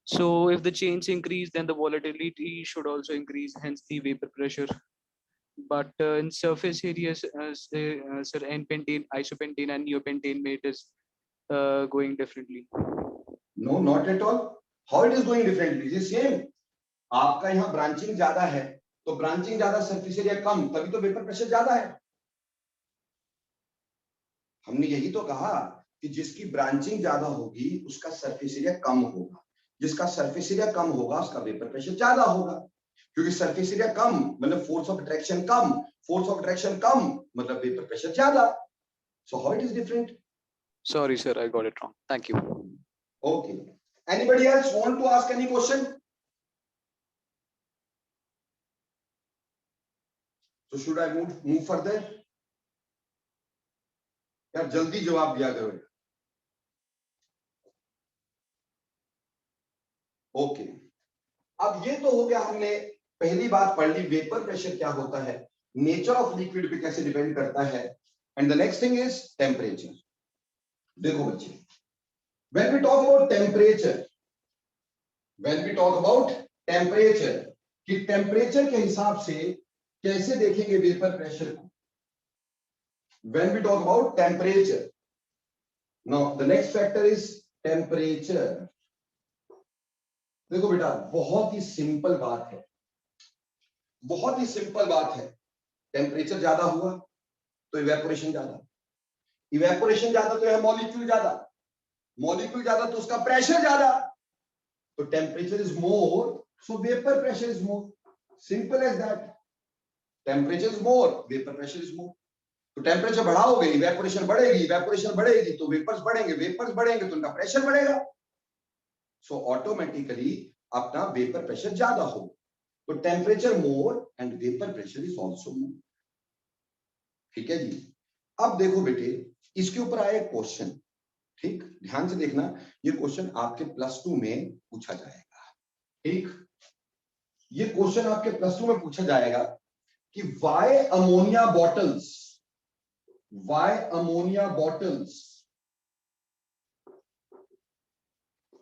So if the chains increase, then the volatility should also increase, hence the vapor pressure. But in surface areas, sir, N-pentane, isopentane, and neopentane mate is going differently. No, not at all. How it is going differently? It is same. आपका यहाँ branching ज्यादा है, तो branching ज्यादा, surface area कम, तभी तो vapour pressure ज्यादा है। हमने यही तो कहा कि जिसकी ब्रांचिंग ज्यादा होगी उसका सरफेस एरिया कम होगा, जिसका सरफेस एरिया कम होगा उसका वेपर प्रेशर ज्यादा होगा। क्योंकि सरफेस एरिया कम मतलब फोर्स ऑफ अट्रैक्शन कम, फोर्स ऑफ अट्रैक्शन कम मतलब वेपर प्रेशर ज्यादा। So how it is different? Sorry, sir, I got it wrong. Thank you. Okay. Anybody else want to ask any question? So should I move further? यार जल्दी जवाब दिया करो। Okay, अब ये तो हो गया, हमने पहली बात पढ़ ली वेपर प्रेशर क्या होता है, नेचर ऑफ लिक्विड पे कैसे डिपेंड करता है, and the next thing is temperature. देखो बच्चे, when we talk about temperature, कि टेम्परेचर के हिसाब से कैसे देखेंगे वेपर प्रेशर को। When we talk about temperature, now the next factor is temperature. देखो बेटा, बहुत ही सिंपल बात है, बहुत ही सिंपल बात है। टेम्परेचर ज्यादा हुआ तो इवेपोरेशन ज्यादा, इवेपोरेशन ज्यादा तो यह मॉलिक्यूल ज्यादा, मॉलिक्यूल ज्यादा तो उसका प्रेशर ज्यादा। तो temperature is more, so vapour pressure is more, simple as that. Temperature is more, vapour pressure is more. तो टेम्परेचर बढ़ाओगे इवेपोरेशन बढ़ेगी, इवेपोरेशन बढ़ेगी तो वेपर्स बढ़ेंगे, वेपर्स बढ़ेंगे तो उनका प्रेशर बढ़ेगा। सो ऑटोमेटिकली अपना वेपर प्रेशर ज्यादा हो। तो temperature more and vapour pressure is also more. ठीक है जी। अब देखो बेटे, इसके ऊपर आया क्वेश्चन, ठीक ध्यान से देखना, ये क्वेश्चन आपके +2 में पूछा जाएगा। ठीक, ये क्वेश्चन आपके +2 में पूछा जाएगा कि why ammonia bottles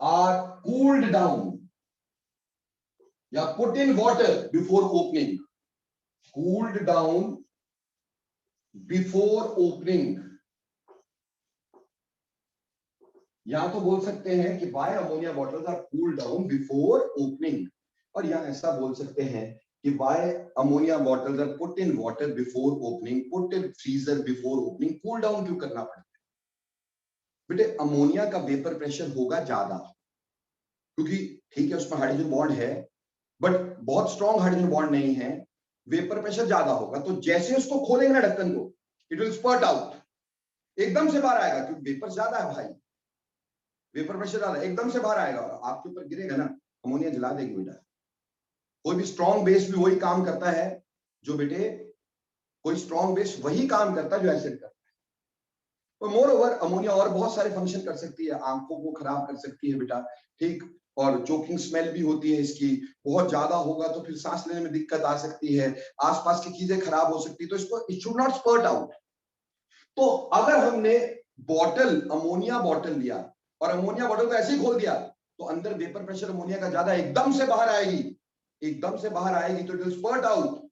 are cooled down या put in water before opening, cooled down before opening। या तो बोल सकते हैं कि why ammonia bottles are cooled down before opening, और या ऐसा बोल सकते हैं कि why ammonia bottles are put in water before opening, put in freezer before opening, cool down क्यों करना पड़ता है? बेटे अमोनिया का वेपर प्रेशर होगा ज्यादा, क्योंकि ठीक है उसमें हाइड्रोजन बॉन्ड है बट बहुत स्ट्रॉन्ग हाइड्रोजन बॉन्ड नहीं है, वेपर प्रेशर ज्यादा होगा, तो जैसे उसको खोलेंगे ना ढक्कन को, इट विल स्पर्ट आउट, एकदम से बाहर आएगा, क्योंकि वेपर ज्यादा है भाई, वेपर प्रेशर ज्यादा, एकदम से बाहर आएगा, आपके ऊपर गिरेगा ना, अमोनिया जला देगी बेटा। कोई भी स्ट्रॉन्ग बेस भी वही काम करता है जो बेटे, कोई स्ट्रॉन्ग बेस वही काम करता है जो एसिड करता है। तो मोर ओवर अमोनिया और बहुत सारे फंक्शन कर सकती है, आंखों को खराब कर सकती है बेटा, ठीक, और चोकिंग स्मेल भी होती है इसकी, बहुत ज्यादा होगा तो फिर सांस लेने में दिक्कत आ सकती है, आसपास की चीजें खराब हो सकती है, तो इसको it should not spurt out. तो अगर हमने बॉटल, अमोनिया बॉटल लिया और अमोनिया बॉटल को ऐसे ही खोल दिया, तो अंदर वेपर प्रेशर अमोनिया का ज्यादा एकदम से बाहर आएगी, एकदम से बाहर आएगी, तो it will spurt out.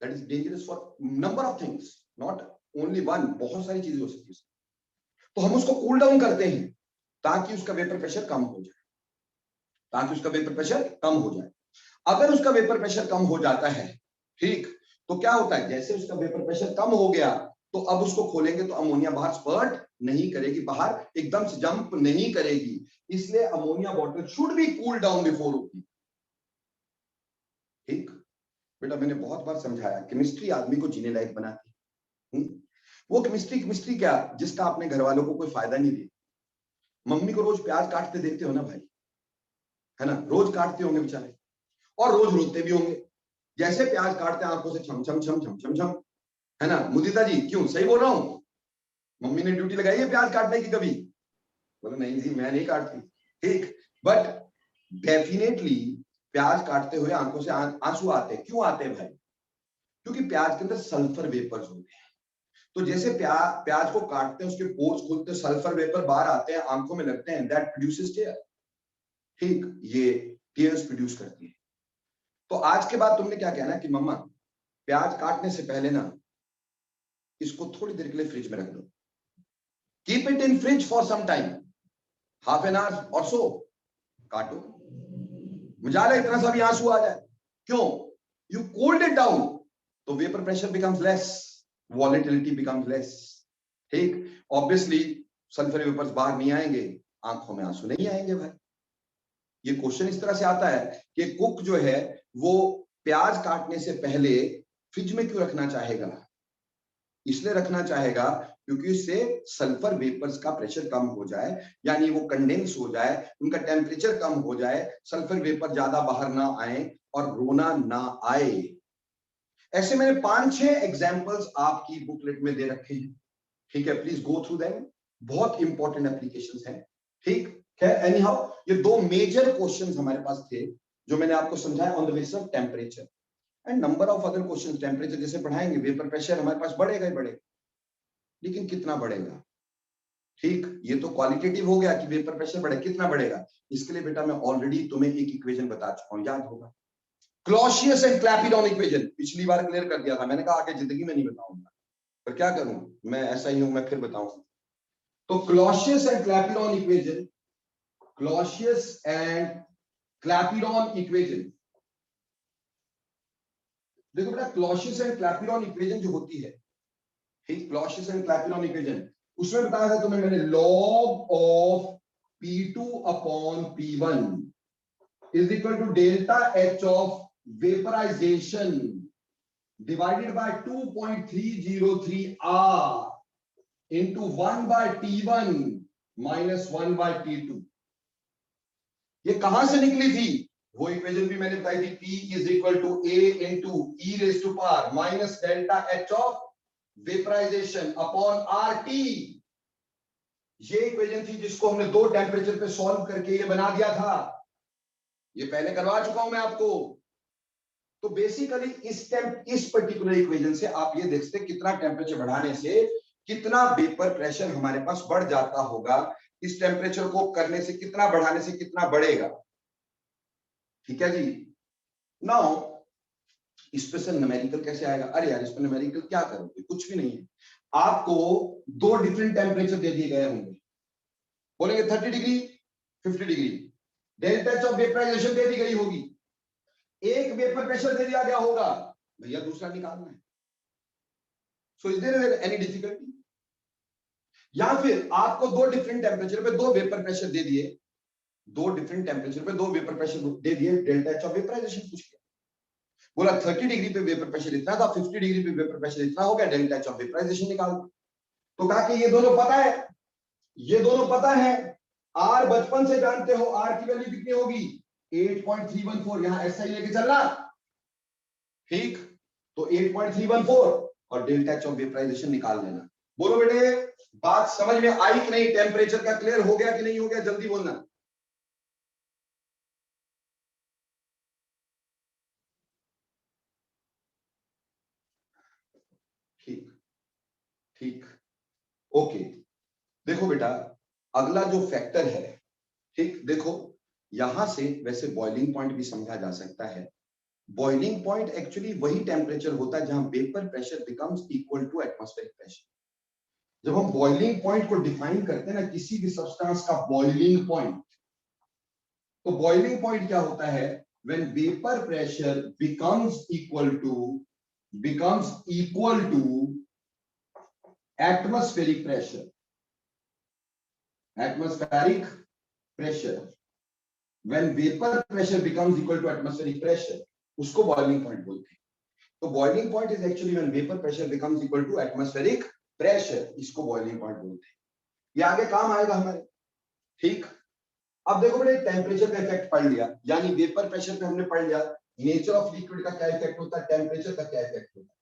That is dangerous for number of things, not only one, बहुत सारी चीजें हो सकती है। तो हम उसको कूल डाउन करते हैं ताकि उसका वेपर प्रेशर कम हो जाए, ताकि उसका वेपर प्रेशर कम हो जाए। अगर उसका वेपर प्रेशर कम हो जाता है, ठीक, तो क्या होता है, जैसे उसका वेपर प्रेशर कम हो गया, तो अब उसको खोलेंगे तो अमोनिया बाहर स्पर्ट नहीं करेगी, बाहर एकदम से जंप नहीं करेगी, इसलिए ammonia bottle should be cool down before opening. ठीक बेटा, मैंने बहुत बार समझाया, केमिस्ट्री आदमी को जीने लायक बनाती है। वो केमिस्ट्री क्या, जिसका अपने घर वालों को कोई फायदा नहीं दिया। मम्मी को रोज प्याज काटते देखते हो ना भाई, है ना, रोज काटते होंगे बेचारे, और रोज रोते भी होंगे, जैसे प्याज काटते आंखों से छम छम छम छम छम छम, है ना। मुदिता जी क्यों, सही बोल रहा हूं? मम्मी ने ड्यूटी लगाई है प्याज काटने की कभी? बोले नहीं जी मैं नहीं काटती, ठीक, बट डेफिनेटली प्याज काटते हुए आंखों से आंसू आते हैं। क्यों आते हैं भाई? क्योंकि प्याज के अंदर सल्फर वेपर्स होते हैं, तो जैसे प्याज को काटते हैं, उसके पोर्स खुलते हैं, सल्फर वेपर बाहर आते हैं, आंखों में लगते हैं, दैट प्रोड्यूसेस टीयर, ठीक, ये टीयर्स प्रोड्यूस करती है। तो आज के बाद तुमने क्या कहना कि मम्मा प्याज काटने से पहले ना इसको थोड़ी देर के लिए फ्रिज में रख दो, keep it in fridge for some time, half an hour और सो, काटो, मजा ले इतना सा भी आंसू आ जाए। क्यों? यू कूल्ड इट डाउन, तो vapour pressure becomes less, volatility becomes less, ठीक, ऑब्वियसली सल्फर वेपर्स बाहर नहीं आएंगे, आंखों में आंसू नहीं आएंगे भाई। ये क्वेश्चन इस तरह से आता है कि कुक जो है वो प्याज काटने से पहले फ्रिज में क्यों रखना चाहेगा? इसलिए रखना चाहेगा क्योंकि इससे सल्फर वेपर्स का प्रेशर कम हो जाए, यानी वो कंडेंस हो जाए, उनका टेम्परेचर कम हो जाए, सल्फर वेपर ज्यादा बाहर ना आए और रोना ना आए। ऐसे मैंने 5-6 एग्जांपल्स आपकी बुकलेट में दे रखे हैं, ठीक है, प्लीज गो थ्रू देम, बहुत इंपॉर्टेंट एप्लीकेशंस हैं, ठीक है। एनी हाउ ये 2 मेजर क्वेश्चंस हमारे पास थे जो मैंने आपको समझाया on the basis of temperature and number of other questions. Temperature जैसे बढ़ाएंगे वेपर प्रेशर हमारे पास बढ़ेगा ही बढ़ेगा, लेकिन कितना बढ़ेगा, ठीक, ये तो क्वालिटेटिव हो गया कि वेपर प्रेशर बढ़े, कितना बढ़ेगा, इसके लिए बेटा मैं ऑलरेडी तुम्हें एक इक्वेशन बता चुका हूं, याद होगा, क्लॉसियस एंड क्लैपिरॉन इक्वेशन। पिछली बार क्लियर कर दिया था, मैंने कहा आगे जिंदगी में नहीं बताऊंगा, पर क्या करूं, मैं ऐसा ही हूं, मैं फिर बताऊंगा। तो Clausius and Clapeyron equation, Clausius and Clapeyron equation, देखो बेटा क्लॉसियस एंड क्लैपिरॉन इक्वेशन जो होती है, ठीक, क्लॉसियस एंड क्लैपिरॉन इक्वेशन, उसमें बताया था तुम्हें मैंने, log of P2 upon P1 is equal to delta H of vaporisation divided by 2.303 R into 1 by T1 minus 1 by T2। ये कहां से निकली थी? वो इक्वेशन भी मैंने बताई थी, P is equal to A into E raised to power minus delta H of vaporisation upon RT। ये इक्वेशन थी जिसको हमने 2 टेम्परेचर पे सॉल्व करके ये बना दिया था, ये पहले करवा चुका हूं मैं आपको। तो बेसिकली इस पर्टिकुलर इक्वेशन से आप ये देख सकते कितना टेम्परेचर बढ़ाने से कितना वेपर प्रेशर हमारे पास बढ़ जाता होगा, इस टेम्परेचर को करने से कितना बढ़ाने से कितना बढ़ेगा, ठीक है जी। नाउ इस पे से न्यूमेरिकल कैसे आएगा? अरे यार इस पे न्यूमेरिकल क्या करोगे, कुछ भी नहीं है, आपको 2 डिफरेंट टेम्परेचर दे दिए गए होंगे, बोलेंगे 30 degree 50 degree, delta H of vaporisation दे दी गई होगी, एक वेपर प्रेशर दे दिया गया होगा, भैया दूसरा निकालना है। So is there any difficulty? या फिर आपको 2 डिफरेंट टेम्परेचर पे 2 वेपर प्रेशर दे दिए, 2 डिफरेंट टेम्परेचर पे 2 वेपर प्रेशर दे दिए, डेल्टा एच ऑफ वेपराइजेशन पूछ लिया, बोला 30 डिग्री पे वेपर प्रेशर इतना था, 50 डिग्री पे वेपर प्रेशर इतना हो गया, डेल्टा एच ऑफ वेपराइजेशन निकाल दो। तो कहा कि ये दोनों पता है, ये दोनों पता है, आर बचपन से जानते हो, आर की वैल्यू कितनी होगी 8.314, यहां ऐसा ही लेके चलना, ठीक। तो 8.314 और डेल्टा एच ऑफ वेपराइजेशन निकाल लेना। बोलो बेटे बात समझ में आई कि नहीं? टेम्परेचर का क्लियर हो गया कि नहीं हो गया? जल्दी बोलना। ठीक ठीक, ओके। देखो बेटा अगला जो फैक्टर है, ठीक, देखो यहां से वैसे बॉइलिंग पॉइंट भी समझा जा सकता है। बॉइलिंग पॉइंट एक्चुअली वही टेम्परेचर होता है जहां vapour pressure becomes equal to atmospheric pressure. जब हम बॉइलिंग पॉइंट को डिफाइन करते हैं ना किसी भी सब्सटेंस का बॉइलिंग पॉइंट, तो बॉइलिंग पॉइंट क्या होता है? When vapour pressure becomes equal to atmospheric pressure, atmospheric pressure, when vapour pressure becomes equal to atmospheric pressure, उसको बॉइलिंग पॉइंट बोलते हैं। तो boiling point is actually when vapour pressure becomes equal to atmospheric pressure, इसको boiling point बोलते हैं। ये आगे काम आएगा हमारे, ठीक। अब देखो बेटे टेम्परेचर का इफेक्ट पढ़ लिया, यानी वेपर प्रेशर पे हमने पढ़ लिया नेचर ऑफ लिक्विड का क्या इफेक्ट होता है, टेम्परेचर का क्या इफेक्ट होता है।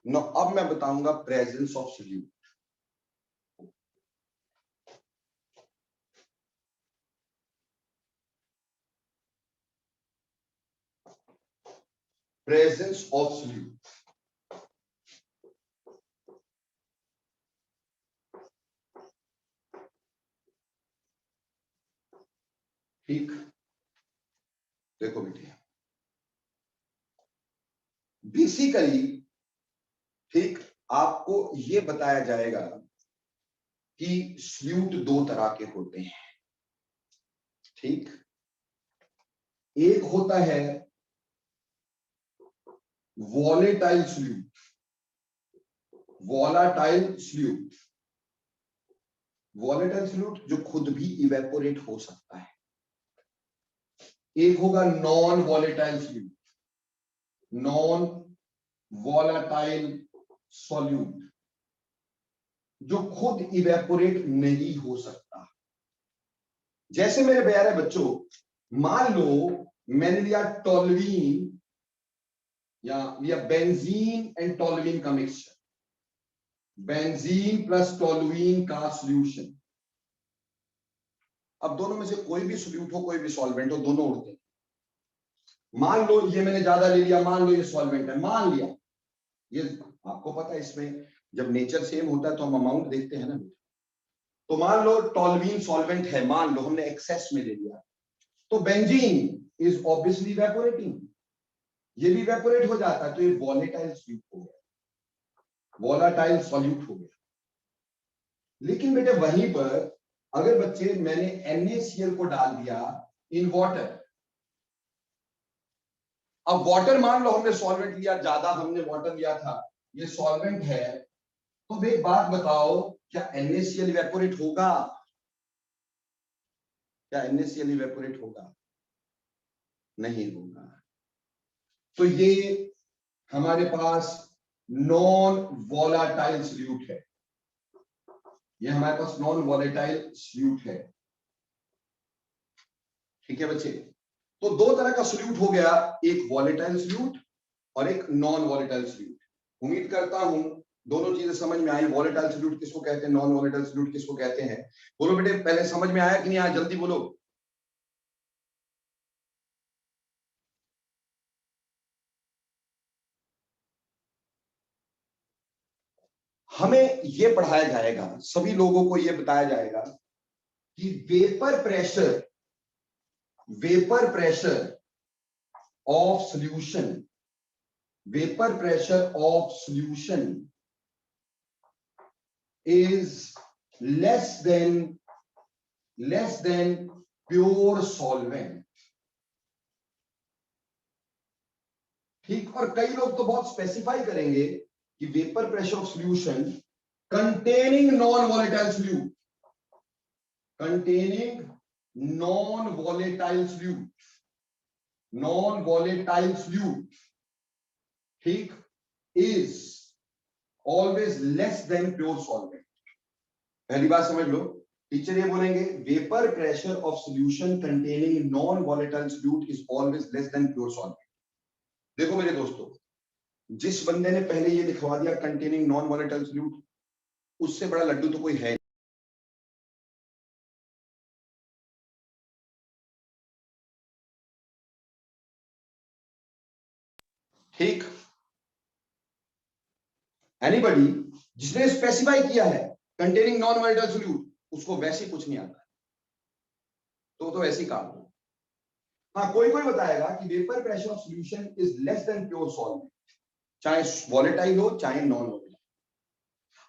नो अब मैं बताऊंगा presence of solute. Presence of solute, ठीक। देखो बेटे बेसिकली, ठीक, आपको यह बताया जाएगा कि सॉल्यूट दो तरह के होते हैं, ठीक। एक होता है volatile solute, volatile solute, volatile solute जो खुद भी इवेपोरेट हो सकता है। एक होगा non volatile solute, non volatile solute जो खुद इवेपोरेट नहीं हो सकता। जैसे मेरे प्यारे बच्चों, मान लो मैंने लिया टोल्यूइन या बेंजीन एंड टोल्यूइन का मिक्सचर, बेंजीन प्लस टोल्यूइन का सॉल्यूशन। अब दोनों में से कोई भी सॉल्यूट हो, कोई भी सॉल्वेंट हो, दोनों उड़ते हैं। मान लो ये मैंने ज्यादा ले लिया, मान लो ये सॉल्वेंट है, मान लिया ये, आपको पता है इसमें जब नेचर सेम होता है तो हम अमाउंट देखते हैं ना। तो मान लो टोल्यूइन सॉल्वेंट है, मान लो हमने एक्सेस में ले लिया, तो बेंजीन इज ऑब्वियसली इवेपोरेटिंग, ये भी इवेपोरेट हो जाता है, तो ये वॉलेटाइल सॉल्यूट हो गया, वॉलेटाइल सॉल्यूट हो गया। लेकिन बेटे वहीं पर अगर बच्चे मैंने NaCl को डाल दिया इन वाटर, अब वाटर मान लो हमने सॉल्वेंट लिया, ज्यादा हमने वाटर लिया था, ये सॉल्वेंट है, तो एक बात बताओ क्या NaCl इवेपोरेट होगा? क्या NaCl इवेपोरेट होगा? नहीं होगा। तो ये हमारे पास नॉन वॉलेटाइल सॉल्यूट है, ये हमारे पास नॉन वॉलेटाइल सॉल्यूट है, ठीक है बच्चे। तो दो तरह का सॉल्यूट हो गया, एक वॉलेटाइल सॉल्यूट और एक नॉन वॉलेटाइल सॉल्यूट। उम्मीद करता हूं दोनों चीजें समझ में आई। वॉलेटाइल सॉल्यूट किसको कहते हैं, नॉन वॉलेटाइल सॉल्यूट किसको कहते हैं? बोलो बेटे पहले समझ में आया कि नहीं आया? जल्दी बोलो। हमें यह पढ़ाया जाएगा, सभी लोगों को यह बताया जाएगा कि vapour pressure of solution, vapour pressure of solution is less than pure solvent, ठीक। और कई लोग तो बहुत स्पेसिफाई करेंगे कि vapour pressure of solution containing non volatile solute, containing non volatile solute, non volatile fluid, ठीक, is always less than pure solvent. पहली बात समझ लो, टीचर ये बोलेंगे vapour pressure of solution containing non volatile fluid is always less than pure solvent. देखो मेरे दोस्तों, जिस बंदे ने पहले ये लिखवा दिया कंटेनिंग नॉन वॉलेटाइल फ्लूइड, उससे बड़ा लड्डू तो कोई है। ठीक, एनीबॉडी जिसने स्पेसिफाई किया है कंटेनिंग नॉन वॉलेटाइल फ्लूइड, उसको वैसे कुछ नहीं आता, तो ऐसे ही काम हो। हाँ, कोई बताएगा कि vapour pressure of solution is less than pure solvent, चाहे वॉलेटाइल हो चाहे नॉन वॉलेटाइल।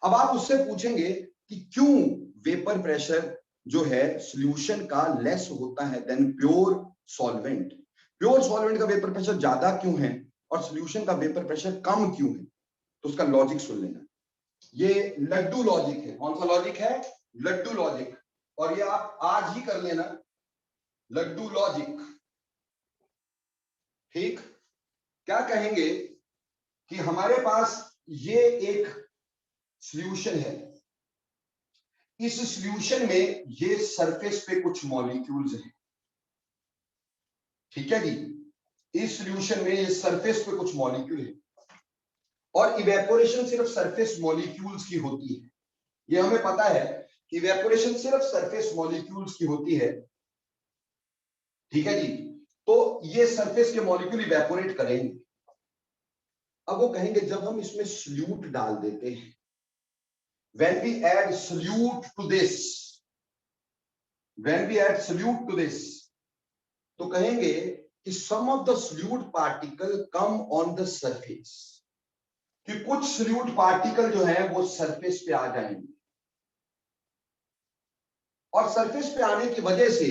अब आप उससे पूछेंगे कि क्यों वेपर प्रेशर जो है सॉल्यूशन का लेस होता है than pure solvent. Pure solvent का वेपर प्रेशर ज्यादा क्यों है और सॉल्यूशन का वेपर प्रेशर कम क्यों है, तो उसका लॉजिक सुन लेना। ये लड्डू लॉजिक है। कौन सा लॉजिक है? लड्डू लॉजिक। और ये आप आज ही कर लेना, लड्डू लॉजिक। ठीक, क्या कहेंगे कि हमारे पास ये एक सॉल्यूशन है, इस सॉल्यूशन में ये सरफेस पे कुछ मॉलिक्यूल्स हैं, ठीक है जी, इस सॉल्यूशन में ये सरफेस पे कुछ मॉलिक्यूल है और इवेपोरेशन सिर्फ सरफेस मॉलिक्यूल्स की होती है। ये हमें पता है कि इवेपोरेशन सिर्फ सरफेस मॉलिक्यूल्स की होती है, ठीक है जी। तो ये सरफेस के मॉलिक्यूल इवेपोरेट करेंगे। अब वो कहेंगे जब हम इसमें सॉल्यूट डाल देते हैं, when we add solute to this, when we add solute to this, तो कहेंगे कि some of the solute particle come on the surface, कि कुछ solute particle जो है वो सरफेस पे आ जाएंगे और सरफेस पे आने की वजह से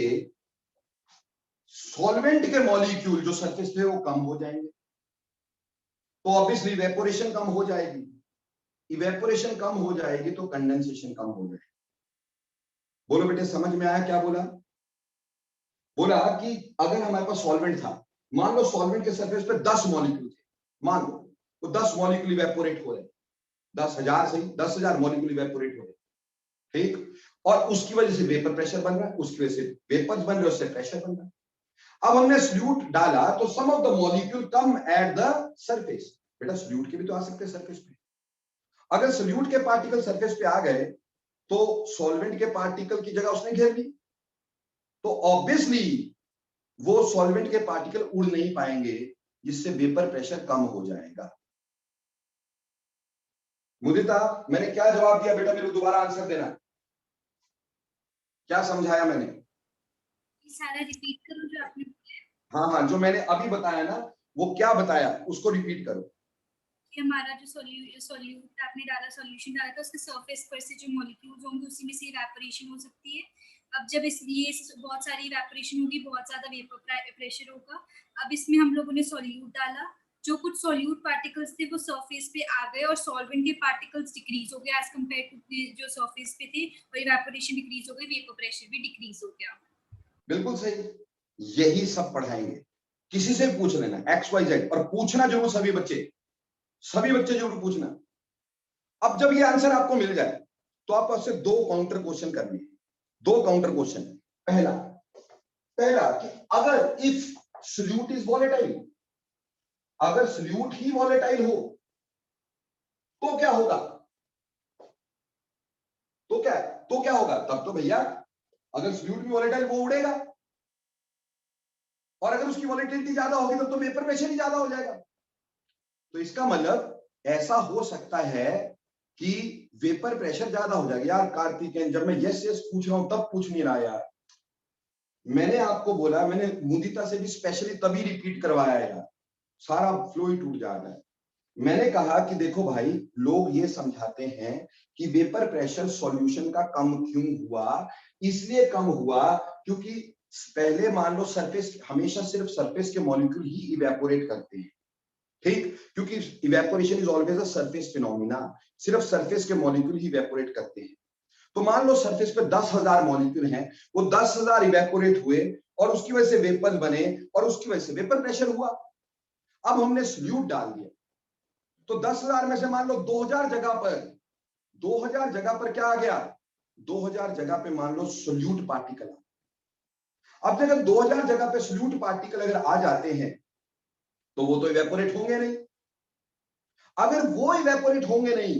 सॉल्वेंट के मॉलिक्यूल जो सरफेस पे वो कम हो जाएंगे, तो ऑब्वियसली इवेपोरेशन कम हो जाएगी। इवेपोरेशन कम हो जाएगी तो कंडेंसेशन कम हो जाएगी। बोलो बेटे, समझ में आया क्या बोला? बोला कि अगर हमारे पास सॉल्वेंट था, मान लो सॉल्वेंट के सरफेस पे 10 मॉलिक्यूल थे, मान लो तो 10 मॉलिक्यूल इवेपोरेट हो रहे, 10,000 सही, 10,000 मॉलिक्यूल इवेपोरेट हो रहे, ठीक, और उसकी वजह से वेपर प्रेशर बन रहा है, उसकी वजह से वेपर्स बन रहे, उससे प्रेशर बन रहा है। अब हमने सॉल्यूट डाला तो some of the molecule come at the surface. बेटा सॉल्यूट के भी तो आ सकते हैं सरफेस पे। अगर सॉल्यूट के पार्टिकल सरफेस पे आ गए तो सॉल्वेंट के पार्टिकल की जगह उसने घेर ली, तो ऑब्वियसली वो सॉल्वेंट के पार्टिकल उड़ नहीं पाएंगे, जिससे वेपर प्रेशर कम हो जाएगा। मुदिता, मैंने क्या जवाब दिया बेटा? मेरे को दोबारा आंसर देना, क्या समझाया मैंने? सारा रिपीट करो जो आपने बोला। हाँ, जो मैंने अभी बताया ना, वो क्या बताया उसको रिपीट करो। कि हमारा जो सॉल्यूट आपने डाला, सॉल्यूशन डाला था, उसके सरफेस पर से जो मॉलिक्यूल्स होंगे उसी में से इवेपोरेशन हो सकती है। अब जब इसलिए बहुत सारी इवेपोरेशन होगी, बहुत ज्यादा वेपर प्रेशर होगा। अब इसमें हम लोगों ने सॉल्यूट डाला, जो कुछ सॉल्यूट पार्टिकल्स थे वो सरफेस पे आ गए और सॉल्वेंट के पार्टिकल्स डिक्रीज हो गए एज कंपेयर टू जो सरफेस पे थे, और इवेपोरेशन डिक्रीज हो गई, वेपर प्रेशर भी डिक्रीज हो गया। बिल्कुल सही, यही सब पढ़ाएंगे। किसी से पूछ लेना XYZ, और पूछना जरूर सभी बच्चे जरूर पूछना। अब जब ये आंसर आपको मिल जाए तो आप उससे 2 काउंटर क्वेश्चन करने, 2 काउंटर क्वेश्चन। पहला कि अगर इफ सॉल्यूट इज वॉलेटाइल, अगर सॉल्यूट ही वॉलेटाइल हो तो क्या होगा? तो क्या होगा? तब तो भैया अगर सॉल्यूट भी वॉलेटाइल वो उड़ेगा, और अगर उसकी वॉलेटिलिटी ज्यादा होगी तब तो वेपर प्रेशर ही ज्यादा हो जाएगा। तो इसका मतलब ऐसा हो सकता है कि वेपर प्रेशर ज्यादा हो जाएगा। यार कार्तिकेयन, जब मैं यस पूछ रहा हूं तब पूछ नहीं रहा यार। मैंने आपको बोला, मैंने मुदिता से भी स्पेशली तभी रिपीट करवाया यार, सारा फ्लो ही टूट जाता है। मैंने कहा कि देखो भाई, लोग ये समझाते हैं कि वेपर प्रेशर सॉल्यूशन का कम क्यों हुआ, इसलिए कम हुआ क्योंकि पहले मान लो सरफेस, हमेशा सिर्फ सरफेस के मॉलिक्यूल ही इवेपोरेट करते हैं, ठीक, क्योंकि evaporation is always a surface phenomena, सिर्फ सरफेस के मॉलिक्यूल ही इवेपोरेट करते हैं। तो मान लो सरफेस पे 10,000 मॉलिक्यूल हैं, वो 10,000 इवेपोरेट हुए, और उसकी वजह से वेपर्स बने और उसकी वजह से वेपर प्रेशर हुआ। अब हमने सॉल्यूट डाल दिया, तो 10,000 में से मान लो 2,000 जगह पर, 2,000 जगह पर क्या आ गया, 2,000 जगह पे मान लो सॉल्यूट पार्टिकल। अब अगर 2,000 जगह पे सॉल्यूट पार्टिकल अगर आ जाते हैं तो वो तो इवेपोरेट होंगे नहीं। अगर वो इवेपोरेट होंगे नहीं,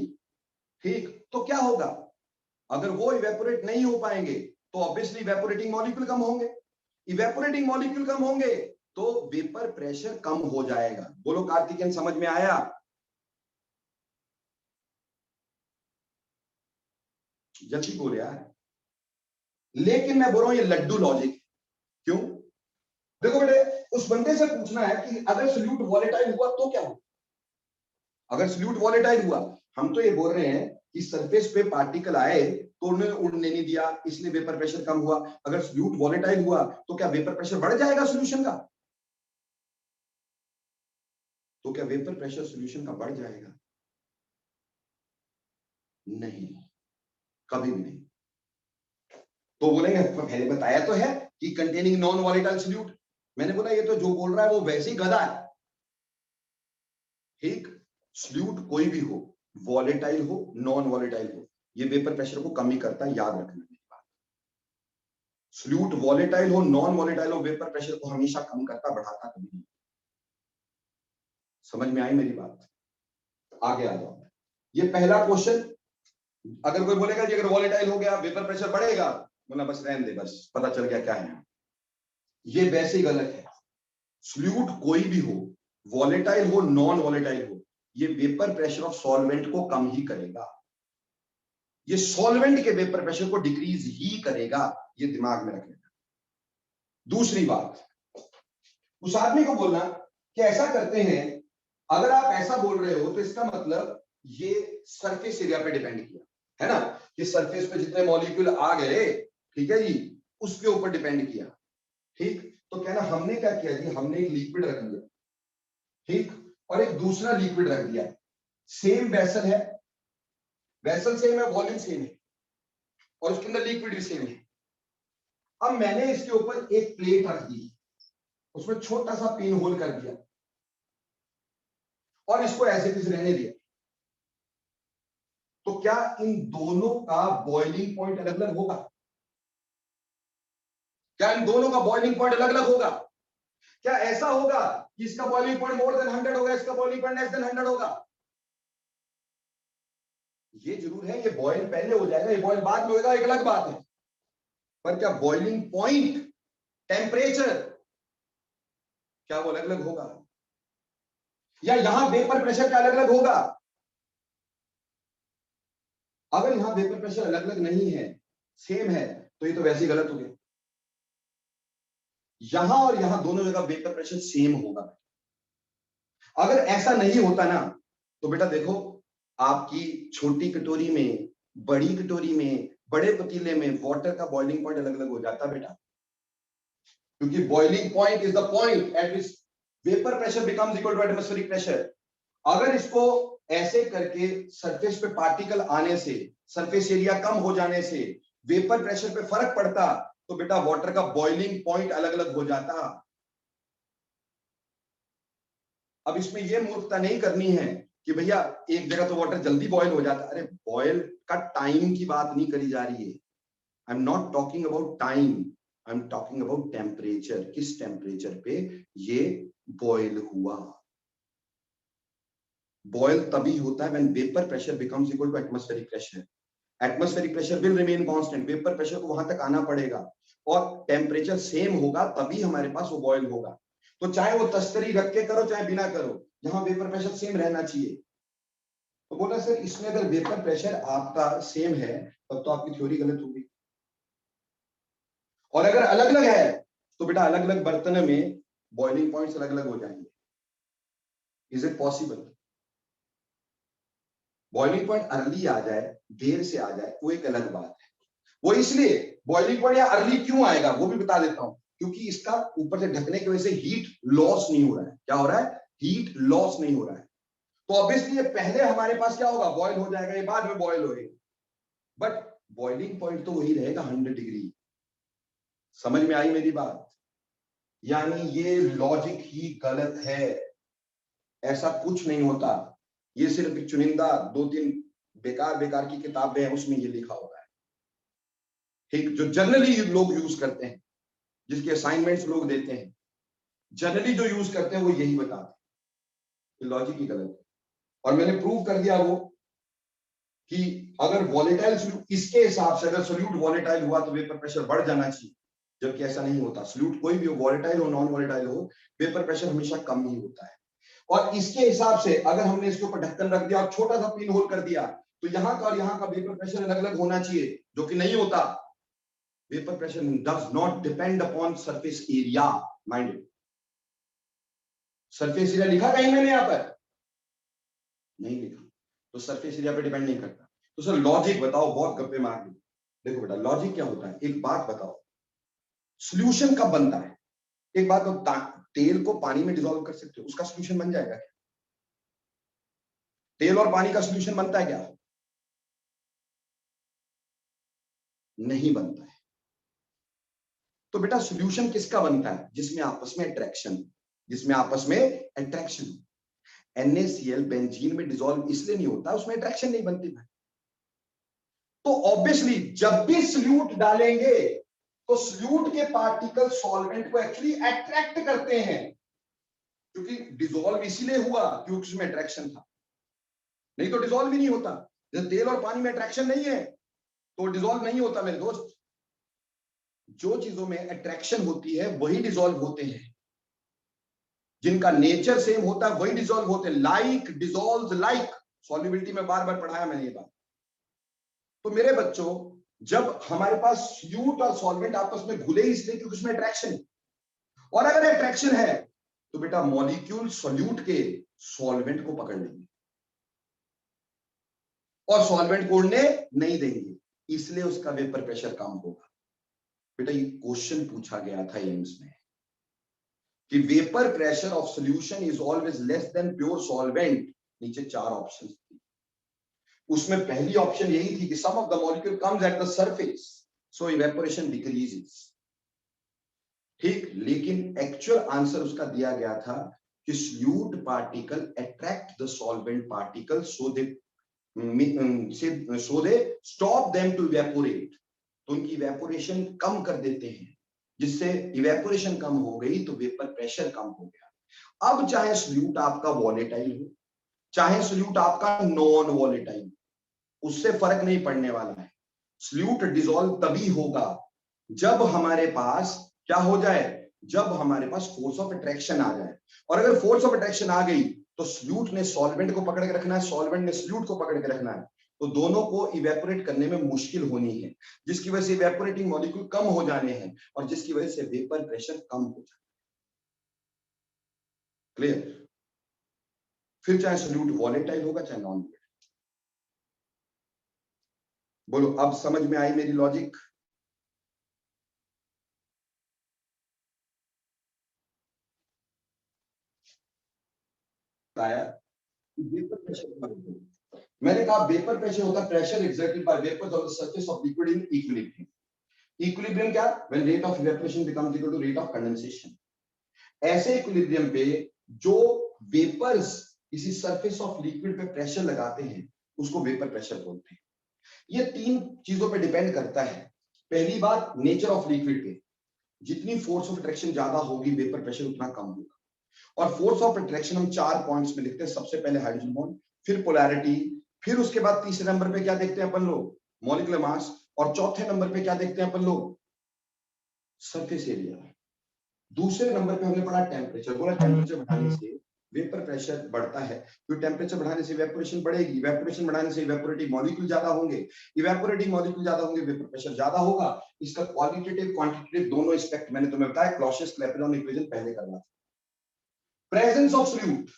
ठीक, तो क्या होगा, अगर वो इवेपोरेट नहीं हो पाएंगे तो ऑब्वियसली इवेपोरेटिंग मॉलिक्यूल कम होंगे। इवेपोरेटिंग मॉलिक्यूल कम होंगे तो वेपर प्रेशर कम हो जाएगा। बोलो कार्तिकेयन, समझ में आया? जल्दी बोले यार। लेकिन मैं बोल रहा हूं ये लड्डू लॉजिक। क्यों? देखो बेटे, उस बंदे से पूछना है कि अगर सॉल्यूट वॉलेटाइल हुआ तो क्या होगा। अगर सॉल्यूट वॉलेटाइल हुआ, हम तो ये बोल रहे हैं कि सरफेस पे पार्टिकल आए तो उन्हें उड़ने नहीं दिया, इसलिए वेपर प्रेशर कम हुआ। अगर सॉल्यूट वॉलेटाइल हुआ तो क्या वेपर प्रेशर बढ़ जाएगा सॉल्यूशन का? तो क्या वेपर प्रेशर सॉल्यूशन का बढ़ जाएगा? नहीं, कभी भी नहीं। तो बोलेंगे पहले बताया तो है कि कंटेनिंग नॉन वॉलेटाइल सॉल्यूट। मैंने बोला ये तो जो बोल रहा है वो वैसे ही गधा है। ठीक, सॉल्यूट कोई भी हो, वॉलेटाइल हो नॉन वॉलेटाइल हो, ये वेपर प्रेशर को कम ही करता है, याद रखना मेरी बात। सॉल्यूट वॉलेटाइल हो नॉन वॉलेटाइल हो, वेपर प्रेशर को हमेशा कम करता, बढ़ाता कभी नहीं। समझ में आई मेरी बात? आगे आ जाओ। ये पहला क्वेश्चन। अगर कोई बोलेगा कि अगर वॉलेटाइल हो गया वेपर प्रेशर बढ़ेगा, बोला बस रहने दे, बस पता चल गया क्या है। ये वैसे ही गलत है। सॉल्यूट कोई भी हो, वॉलेटाइल हो नॉन वॉलेटाइल हो, ये वेपर प्रेशर ऑफ सॉल्वेंट को कम ही करेगा। ये सॉल्वेंट के वेपर प्रेशर को डिक्रीज ही करेगा, ये दिमाग में रखना। दूसरी बात, उस आदमी को बोलना कि ऐसा करते हैं, अगर आप ऐसा बोल रहे हो तो इसका मतलब ये सरफेस एरिया पे डिपेंड किया है ना, कि सरफेस पे जितने मॉलिक्यूल आ गए, ठीक है जी, उसके ऊपर डिपेंड किया। ठीक, तो कहना हमने क्या किया जी, हमने एक लिक्विड रख दिया, ठीक, और एक दूसरा लिक्विड रख दिया। सेम वेसल है, वेसल सेम है, वॉल्यूम सेम है, और उसके अंदर लिक्विड भी सेम है। अब मैंने इसके ऊपर एक प्लेट रख दी, उसमें छोटा सा पिन होल कर दिया और इसको ऐसे कुछ रहने दिया। तो क्या इन दोनों का बॉइलिंग पॉइंट अलग अलग होगा? क्या इन दोनों का बॉइलिंग पॉइंट अलग अलग होगा? क्या ऐसा होगा कि इसका बॉइलिंग पॉइंट मोर देन 100 होगा, इसका बॉइलिंग पॉइंट लेस देन 100 होगा? ये जरूर है, ये बॉइल पहले हो जाएगा, ये बॉइल बाद में होगा, एक अलग बात है। पर क्या बॉइलिंग पॉइंट, टेम्परेचर, क्या वो अलग अलग होगा? या यहां वेपर प्रेशर क्या अलग अलग होगा? अगर यहां वेपर प्रेशर अलग अलग नहीं है, सेम है, तो ये तो वैसे ही गलत हो गया। यहां और यहां दोनों जगह वेपर प्रेशर सेम होगा। अगर ऐसा नहीं होता ना, तो बेटा देखो, आपकी छोटी कटोरी में, बड़ी कटोरी में, बड़े पतीले में वाटर का बॉइलिंग पॉइंट अलग अलग हो जाता बेटा, क्योंकि boiling point is the point at which vapour pressure becomes equal to atmospheric pressure. अगर इसको ऐसे करके सरफेस पे पार्टिकल आने से, सरफेस एरिया कम हो जाने से वेपर प्रेशर पे फर्क पड़ता, तो बेटा वाटर का बॉइलिंग पॉइंट अलग अलग हो जाता। अब इसमें यह मूर्खता नहीं करनी है कि भैया एक जगह तो वाटर जल्दी बॉयल हो जाता। अरे बॉयल का टाइम की बात नहीं करी जा रही है। I am not talking about time, I am talking about temperature. किस टेम्परेचर पे ये बॉयल हुआ? बॉयल तभी होता है when vapour pressure becomes equal to atmospheric pressure. Atmospheric pressure will remain constant, vapour pressure को वहां तक आना पड़ेगा, और टेम्परेचर सेम होगा तभी हमारे पास वो बॉयल होगा। तो चाहे वो तस्तरी रख के करो चाहे बिना करो, जहां वेपर प्रेशर सेम रहना चाहिए। तो बोला सर इसमें अगर वेपर प्रेशर आपका सेम है तब तो आपकी थ्योरी गलत होगी, और अगर अलग अलग है तो बेटा अलग अलग बर्तन में बॉइलिंग पॉइंट्स अलग अलग हो जाएंगे। Is it possible? Boiling point early आ जाए, देर से आ जाए, वो एक अलग बात है। वो इसलिए बॉइलिंग पॉइंट या अर्ली क्यों आएगा वो भी बता देता हूं, क्योंकि इसका ऊपर से ढकने की वजह से हीट लॉस नहीं हो रहा है। क्या हो रहा है? हीट लॉस नहीं हो रहा है। तो ऑब्वियसली ये पहले हमारे पास क्या होगा, बॉयल हो जाएगा, ये बाद में बॉयल होएगा, बट बॉइलिंग पॉइंट तो वही रहेगा 100 डिग्री। समझ में आई मेरी बात? यानी ये लॉजिक ही गलत है, ऐसा कुछ नहीं होता। ये सिर्फ एक चुनिंदा 2-3 बेकार बेकार की किताबें हैं, उसमें ये लिखा होगा है, ठीक, जो जनरली लोग यूज करते हैं, जिसके असाइनमेंट्स लोग देते हैं, जनरली जो यूज करते हैं वो यही बताते हैं, लॉजिक ही गलत है। और मैंने प्रूव कर दिया वो कि अगर वॉलेटाइल सोल्यूट, इसके हिसाब से अगर सोल्यूट वॉलेटाइल हुआ तो वेपर प्रेशर बढ़ जाना चाहिए, जबकि ऐसा नहीं होता। सोल्यूट कोई भी हो, वॉलेटाइल हो नॉन वॉलेटाइल हो, वेपर प्रेशर हमेशा कम ही होता है। और इसके हिसाब से अगर हमने इसके ऊपर ढक्कन रख दिया और छोटा सा पिन होल कर दिया, तो यहाँ का और यहाँ का वेपर प्रेशर अलग अलग होना चाहिए, जो कि नहीं होता। Vapour pressure does not depend upon surface area, mind. Surface area लिखा कहीं मैंने यहाँ पर? नहीं लिखा, तो सरफेस एरिया पे डिपेंड नहीं करता। तो सर लॉजिक बताओ, बहुत गप्पे मार ली। देखो बेटा, लॉजिक क्या होता है, एक बात बताओ, सॉल्यूशन कब बनता है? एक बात बताओ, तेल को पानी में डिसॉल्व कर सकते हो, उसका सॉल्यूशन बन जाएगा क्या? तेल और पानी का सॉल्यूशन बनता है क्या? नहीं बनता है। तो बेटा सॉल्यूशन किसका बनता है? जिसमें आपस में अट्रैक्शन, जिसमें आपस में अट्रैक्शन। NaCl बेंजीन में डिसॉल्व इसलिए नहीं होता, उसमें अट्रैक्शन नहीं बनती भाई। तो ऑब्वियसली जब भी सॉल्यूट डालेंगे तो सॉल्यूट के पार्टिकल सॉल्वेंट को एक्चुअली अट्रैक्ट करते हैं, क्योंकि डिसॉल्व इसीलिए हुआ क्योंकि उसमें अट्रैक्शन था, नहीं तो डिसॉल्व ही नहीं होता। जब तेल और पानी में अट्रैक्शन नहीं है तो डिसॉल्व नहीं होता मेरे दोस्त। जो चीजों में अट्रैक्शन होती है वही डिसॉल्व होते हैं, जिनका नेचर सेम होता है वही डिसॉल्व होते हैं। लाइक डिसॉल्व्स लाइक, सॉल्युबिलिटी में बार बार पढ़ाया मैंने ये बात। तो मेरे बच्चों, जब हमारे पास सॉल्यूट और सॉल्वेंट आपस में घुले इसलिए क्योंकि उसमें अट्रैक्शन है, और अगर अट्रैक्शन है तो बेटा मॉलिक्यूल सॉल्यूट के सॉल्वेंट को पकड़ लेंगे और सॉल्वेंट को उड़ने नहीं देंगे, इसलिए उसका वेपर प्रेशर कम होगा। बेटा ये क्वेश्चन पूछा गया था एम्स में कि vapour pressure of solution is always less than pure solvent. नीचे 4 ऑप्शन थी, उसमें पहली ऑप्शन यही थी कि some of the molecule comes at the surface so evaporation decreases, ठीक। लेकिन एक्चुअल आंसर उसका दिया गया था कि solute particle attract the solvent particle so they stop them to evaporate. तो उनकी इवेपोरेशन कम कर देते हैं, जिससे इवेपोरेशन कम हो गई तो वेपर प्रेशर कम हो गया। अब चाहे सॉल्यूट आपका वॉलेटाइल हो, चाहे सॉल्यूट आपका नॉन वॉलेटाइल, उससे फर्क नहीं पड़ने वाला है। सॉल्यूट डिसॉल्व तभी होगा जब हमारे पास क्या हो जाए, जब हमारे पास फोर्स ऑफ अट्रैक्शन आ जाए। और अगर फोर्स ऑफ अट्रैक्शन आ गई तो सॉल्यूट ने सॉल्वेंट को पकड़ के रखना है, सॉल्वेंट ने सॉल्यूट को पकड़ के रखना है, तो दोनों को इवेपोरेट करने में मुश्किल होनी है, जिसकी वजह से इवेपोरेटिंग मॉलिक्यूल कम हो जाने हैं और जिसकी वजह से वेपर प्रेशर कम हो जाए। क्लियर? फिर चाहे सॉल्यूट वॉलेटाइल होगा चाहे नॉन वॉलेटाइल। बोलो अब समझ में आई मेरी लॉजिक? आया? वेपर प्रेशर, मैंने कहा वेपर प्रेशर होता है pressure exerted by vapours on the surface of liquid in equilibrium. Equilibrium क्या? When rate of evaporation becomes equal to rate of condensation. ऐसे इक्विलिब्रियम पे जो वेपर्स किसी सरफेस ऑफ लिक्विड पे प्रेशर लगाते हैं उसको वेपर प्रेशर बोलते हैं। ये 3 चीजों पे डिपेंड करता है। पहली बात नेचर ऑफ लिक्विड पे, जितनी फोर्स ऑफ अट्रैक्शन ज्यादा होगी वेपर प्रेशर उतना कम होगा। और फोर्स ऑफ अट्रैक्शन हम 4 पॉइंट्स में लिखते हैं। सबसे पहले हाइड्रोजन बॉन्ड, फिर पोलैरिटी, फिर उसके बाद तीसरे नंबर पे क्या देखते हैं अपन लोग? मॉलिक्यूलर मास, और चौथे नंबर पे क्या देखते हैं अपन लोग? Surface area. दूसरे नंबर पे हमने पढ़ा टेम्परेचर। बोला टेम्परेचर बढ़ाने से वेपर प्रेशर बढ़ता है, तो टेम्परेचर बढ़ाने से इवेपोरेशन बढ़ेगी, इवेपोरेशन बढ़ाने से इवेपोरेटिंग मॉलिक्यूल ज्यादा होंगे, इवेपोरेटिंग मॉलिक्यूल ज्यादा होंगे, वेपर प्रेशर ज्यादा होगा। इसका क्वालिटेटिव क्वांटिटेटिव दोनों एस्पेक्ट मैंने तुम्हें बताया, क्लॉसियस-क्लैपेरॉन इक्वेशन पहले करना था। प्रेजेंस ऑफ सॉल्यूट,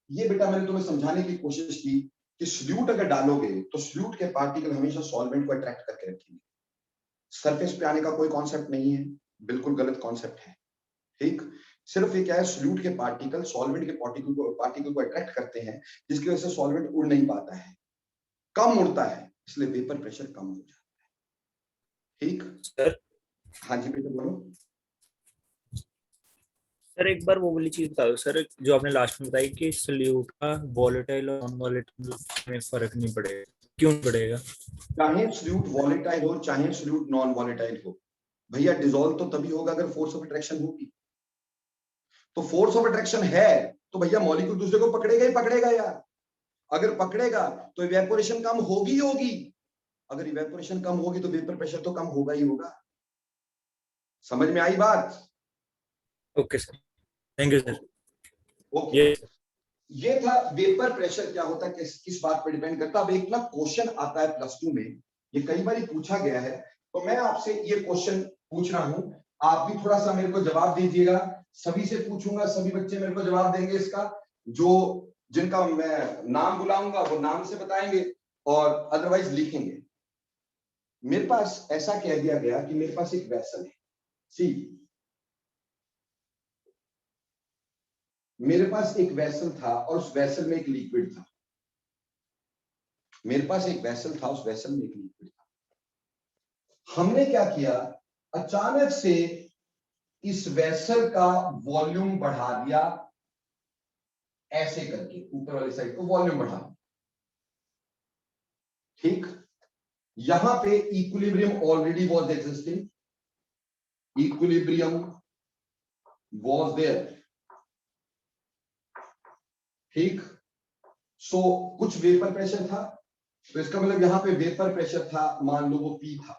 ये बेटा मैंने तुम्हें समझाने की कोशिश की कि सॉल्यूट अगर डालोगे तो सॉल्यूट के पार्टिकल हमेशा सॉल्वेंट को अट्रैक्ट करके रखेंगे। सरफेस पे आने का कोई कॉन्सेप्ट नहीं है, बिल्कुल गलत कॉन्सेप्ट है, ठीक। सिर्फ ये क्या है, सॉल्यूट के पार्टिकल सॉल्वेंट के पार्टिकल को अट्रैक्ट करते हैं, जिसकी वजह से सॉल्वेंट उड़ नहीं पाता है, कम उड़ता है, इसलिए वेपर प्रेशर कम हो जाता है, ठीक। सर हाँ जी बेटा बोलो। सर एक बार वो वाली चीज बता दो सर, जो आपने लास्ट में बताई कि सॉल्यूट का वॉलेटाइल और नॉन वॉलेटाइल में फर्क नहीं पड़ेगा, क्यों नहीं पड़ेगा? चाहे फ्लूइड वॉलेटाइल हो चाहे फ्लूइड नॉन वॉलेटाइल हो, भैया डिसॉल्व तो तभी होगा अगर फोर्स ऑफ अट्रैक्शन होगी। तो फोर्स ऑफ अट्रैक्शन है तो भैया मॉलिक्यूल दूसरे को पकड़ेगा ही पकड़ेगा यार। अगर पकड़ेगा तो इवेपोरेशन कम होगी ही होगी, अगर इवेपोरेशन कम होगी तो वेपर प्रेशर तो कम होगा ही होगा। समझ में आई बात? Okay sir, thank you sir. Okay, ये था वेपर प्रेशर क्या होता है, किस बात पर डिपेंड करता है। अब एक ना क्वेश्चन आता है +2 में, ये कई बार पूछा गया है, तो मैं आपसे ये क्वेश्चन पूछ रहा हूं, आप भी थोड़ा सा मेरे को जवाब दीजिएगा। सभी से पूछूंगा, सभी बच्चे मेरे को जवाब देंगे इसका। जो जिनका मैं नाम बुलाऊंगा वो नाम से बताएंगे और अदरवाइज लिखेंगे। मेरे पास ऐसा कह दिया गया कि मेरे पास एक वेसल है, सी मेरे पास एक वेसल था और उस वेसल में एक लिक्विड था। मेरे पास एक वेसल था, उस वेसल में एक लिक्विड था। हमने क्या किया, अचानक से इस वेसल का वॉल्यूम बढ़ा दिया, ऐसे करके ऊपर वाली साइड को वॉल्यूम बढ़ा दिया। ठीक, यहां पे equilibrium already was existing, equilibrium was there. ठीक, सो कुछ वेपर प्रेशर था, तो इसका मतलब यहां पे वेपर प्रेशर था, मान लो वो P था।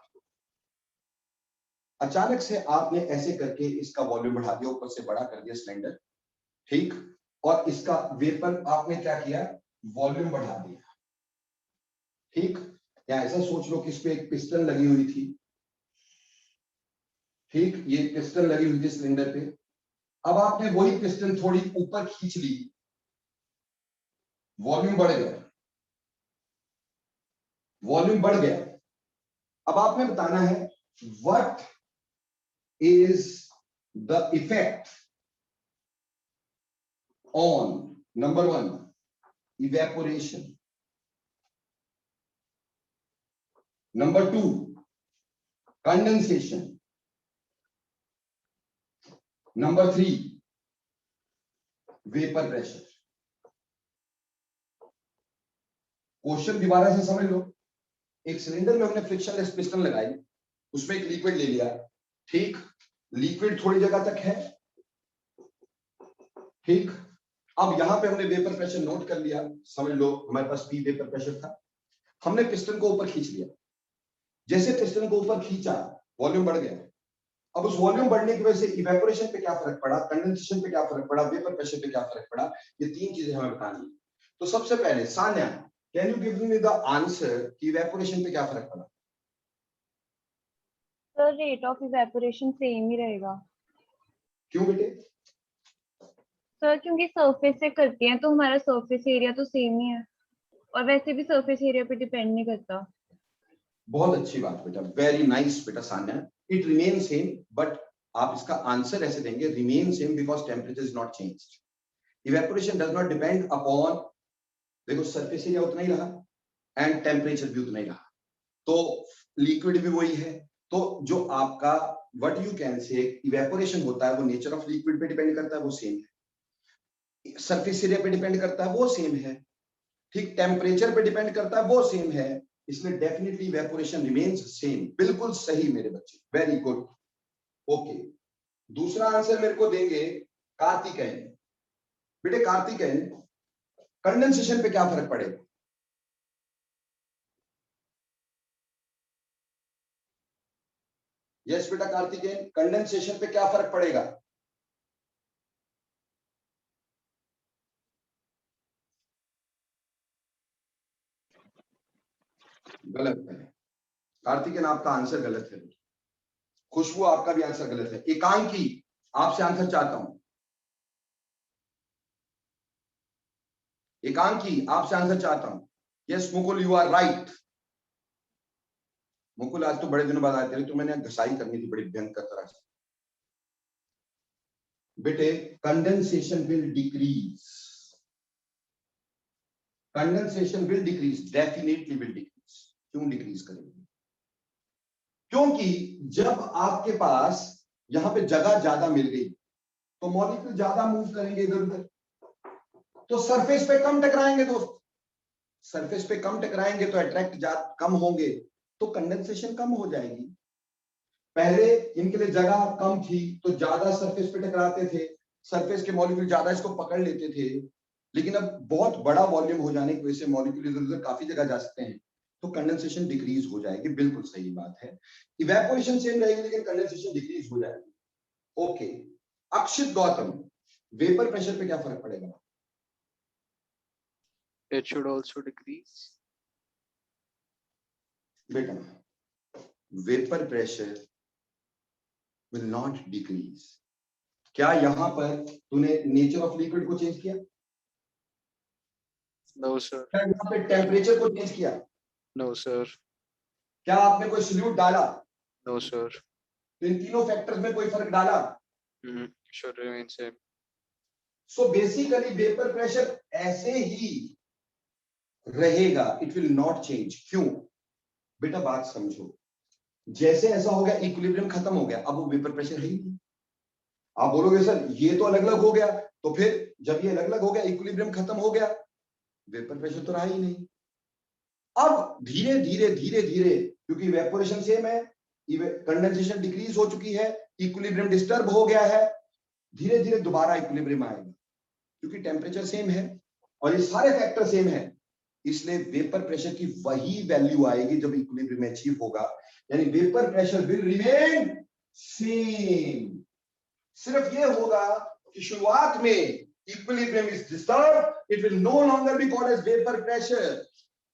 अचानक से आपने ऐसे करके इसका वॉल्यूम बढ़ा दिया, ऊपर से बड़ा कर दिया सिलेंडर। ठीक, और इसका वेपर आपने क्या किया, वॉल्यूम बढ़ा दिया। ठीक, या ऐसा सोच लो कि इस पे एक पिस्टन लगी हुई थी। ठीक, ये पिस्टन लगी हुई थी सिलेंडर पे। अब आपने वही पिस्टन थोड़ी ऊपर खींच ली, वॉल्यूम बढ़ गया, वॉल्यूम बढ़ गया। अब आपने बताना है what is the effect on number 1 evaporation, number 2 condensation, number 3 vapour pressure. Question दोबारा से समझ लो। एक सिलेंडर में हमने फ्रिक्शनलेस पिस्टन लगाई, उसमें एक लिक्विड ले लिया। ठीक, लिक्विड थोड़ी जगह तक है। ठीक, अब यहां पे हमने वेपर प्रेशर नोट कर लिया, समझ लो हमारे पास P वेपर प्रेशर था। हमने पिस्टन को ऊपर खींच लिया, जैसे पिस्टन को ऊपर खींचा वॉल्यूम बढ़ गया। अब उस वॉल्यूम बढ़ने की वजह से इवेपोरेशन पे क्या फर्क पड़ा, कंडेंसेशन पे क्या फर्क पड़ा, वेपर प्रेशर पे क्या फर्क पड़ा, ये 3 चीजें हमें बतानी है। तो सबसे पहले Sanya, can you give me the answer कि इवेपोरेशन पे क्या फर्क पड़ा? Sir rate of evaporation same ही रहेगा क्यों बेटे? सर, क्योंकि सरफेस से करते हैं तो हमारा सरफेस एरिया तो सेम ही है, और वैसे भी सरफेस एरिया पे डिपेंड नहीं करता। बहुत अच्छी बात बेटा, वेरी नाइस बेटा Sanya. It remain same, but आप इसका आंसर ऐसे देंगे, remain same because temperature is not changed. Evaporation does not depend upon, देखो सरफेस एरिया उतना ही रहा एंड टेम्परेचर भी उतना ही रहा, तो लिक्विड भी वही है। तो जो आपका what you can say evaporation होता है वो नेचर ऑफ लिक्विड पे डिपेंड करता है, वो सेम है। सरफेस एरिया पे डिपेंड करता है, वो सेम है। ठीक, टेम्परेचर पे डिपेंड करता है, वो सेम है। इसलिए डेफिनेटली इवेपोरेशन रिमेन्स सेम। बिल्कुल सही मेरे बच्चे, वेरी गुड। ओके, दूसरा आंसर मेरे को देंगे कार्तिकेयन। बेटे कार्तिकेयन, कंडेंसेशन पे क्या फर्क पड़ेगा? यस बेटा कार्तिकेयन, कंडेंसेशन पे क्या फर्क पड़ेगा? गलत है कार्तिकेयन, आपका आंसर गलत है। खुशबू, आपका भी आंसर गलत है। एकांकी, आपसे आंसर चाहता हूं। एकांकी, आपसे आंसर चाहता हूं। Yes Mukul, you are right. Mukul आज तो बड़े दिनों बाद आते रहे, तो मैंने घसाई करनी थी बड़ी भयंकर तरह से। बेटे condensation will decrease, condensation will decrease, definitely will decrease. क्यों डिक्रीज करेगी? क्योंकि जब आपके पास यहां पे जगह ज्यादा मिल गई, तो मॉलिक्यूल ज्यादा मूव करेंगे इधर उधर, तो सरफेस पे कम टकराएंगे दोस्त, सरफेस पे कम टकराएंगे तो अट्रैक्ट कम होंगे, तो कंडेंसेशन कम हो जाएगी। पहले इनके लिए जगह कम थी तो ज्यादा सरफेस पे टकराते थे, सरफेस के मॉलिक्यूल ज्यादा इसको पकड़ लेते थे, लेकिन अब बहुत बड़ा वॉल्यूम हो जाने की वजह से मॉलिक्यूल इधर उधर काफी जगह जा सकते हैं, तो कंडेंसेशन डिक्रीज हो जाएगी। बिल्कुल सही बात है, इवेपोरेशन सेम रहेगी लेकिन कंडेंसेशन डिक्रीज हो जाएगी। ओके, अक्षित गौतम, वेपर प्रेशर पे क्या फर्क पड़ेगा? It should also decrease. बेटा, vapour pressure will not decrease. क्या यहां पर तूने नेचर ऑफ लिक्विड को चेंज किया? No, sir. क्या यहां पे टेम्परेचर को चेंज किया? No, sir. क्या आपने कोई सॉल्यूट डाला? No, sir. तो इन तीनों फैक्टर्स में कोई फर्क डाला? Should remain same. So basically vapour pressure ऐसे ही रहेगा, इट विल नॉट चेंज। क्यों? बेटा बात समझो, जैसे ऐसा हो गया इक्विलिब्रियम खत्म हो गया, अब वो वेपर प्रेशर है ही नहीं। आप बोलोगे सर ये तो अलग अलग हो गया, तो फिर जब ये अलग अलग हो गया, इक्विलिब्रियम खत्म हो गया, वेपर प्रेशर तो रहा ही नहीं। अब धीरे धीरे धीरे धीरे, क्योंकि इवेपोरेशन सेम है, कंडेंसेशन डिक्रीज हो चुकी है, इक्विलिब्रियम डिस्टर्ब हो गया है, धीरे धीरे दोबारा इक्विलिब्रियम आएगा, क्योंकि टेम्परेचर सेम है और ये सारे फैक्टर सेम है, इसलिए वेपर प्रेशर की वही वैल्यू आएगी जब इक्विलिब्रियम अचीव होगा, यानी vapour pressure will remain same. सिर्फ ये होगा कि शुरुआत में equilibrium is disturb, it will no longer be called as vapour pressure,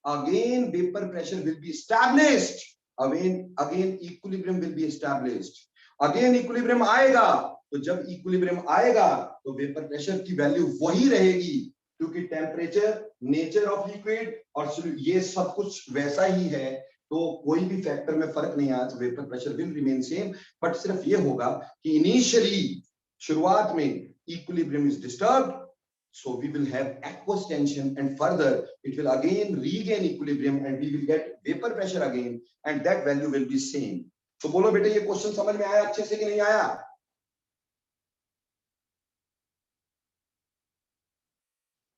again vapour pressure will be established, again equilibrium will be established, again equilibrium आएगा, तो जब इक्विलिब्रियम आएगा तो वेपर प्रेशर की वैल्यू वही रहेगी, क्योंकि टेम्परेचर, नेचर ऑफ लिक्विड और ये सब कुछ वैसा ही है, तो कोई भी फैक्टर में फर्क नहीं आया, तो vapour pressure will remain same. But सिर्फ ये होगा कि इनिशियली शुरुआत में equilibrium is disturbed, so we will have aqueous tension, and further it will again regain equilibrium and we will get vapor pressure again, and that value will be same. तो बोलो बेटे ये क्वेश्चन समझ में आया अच्छे से कि नहीं आया?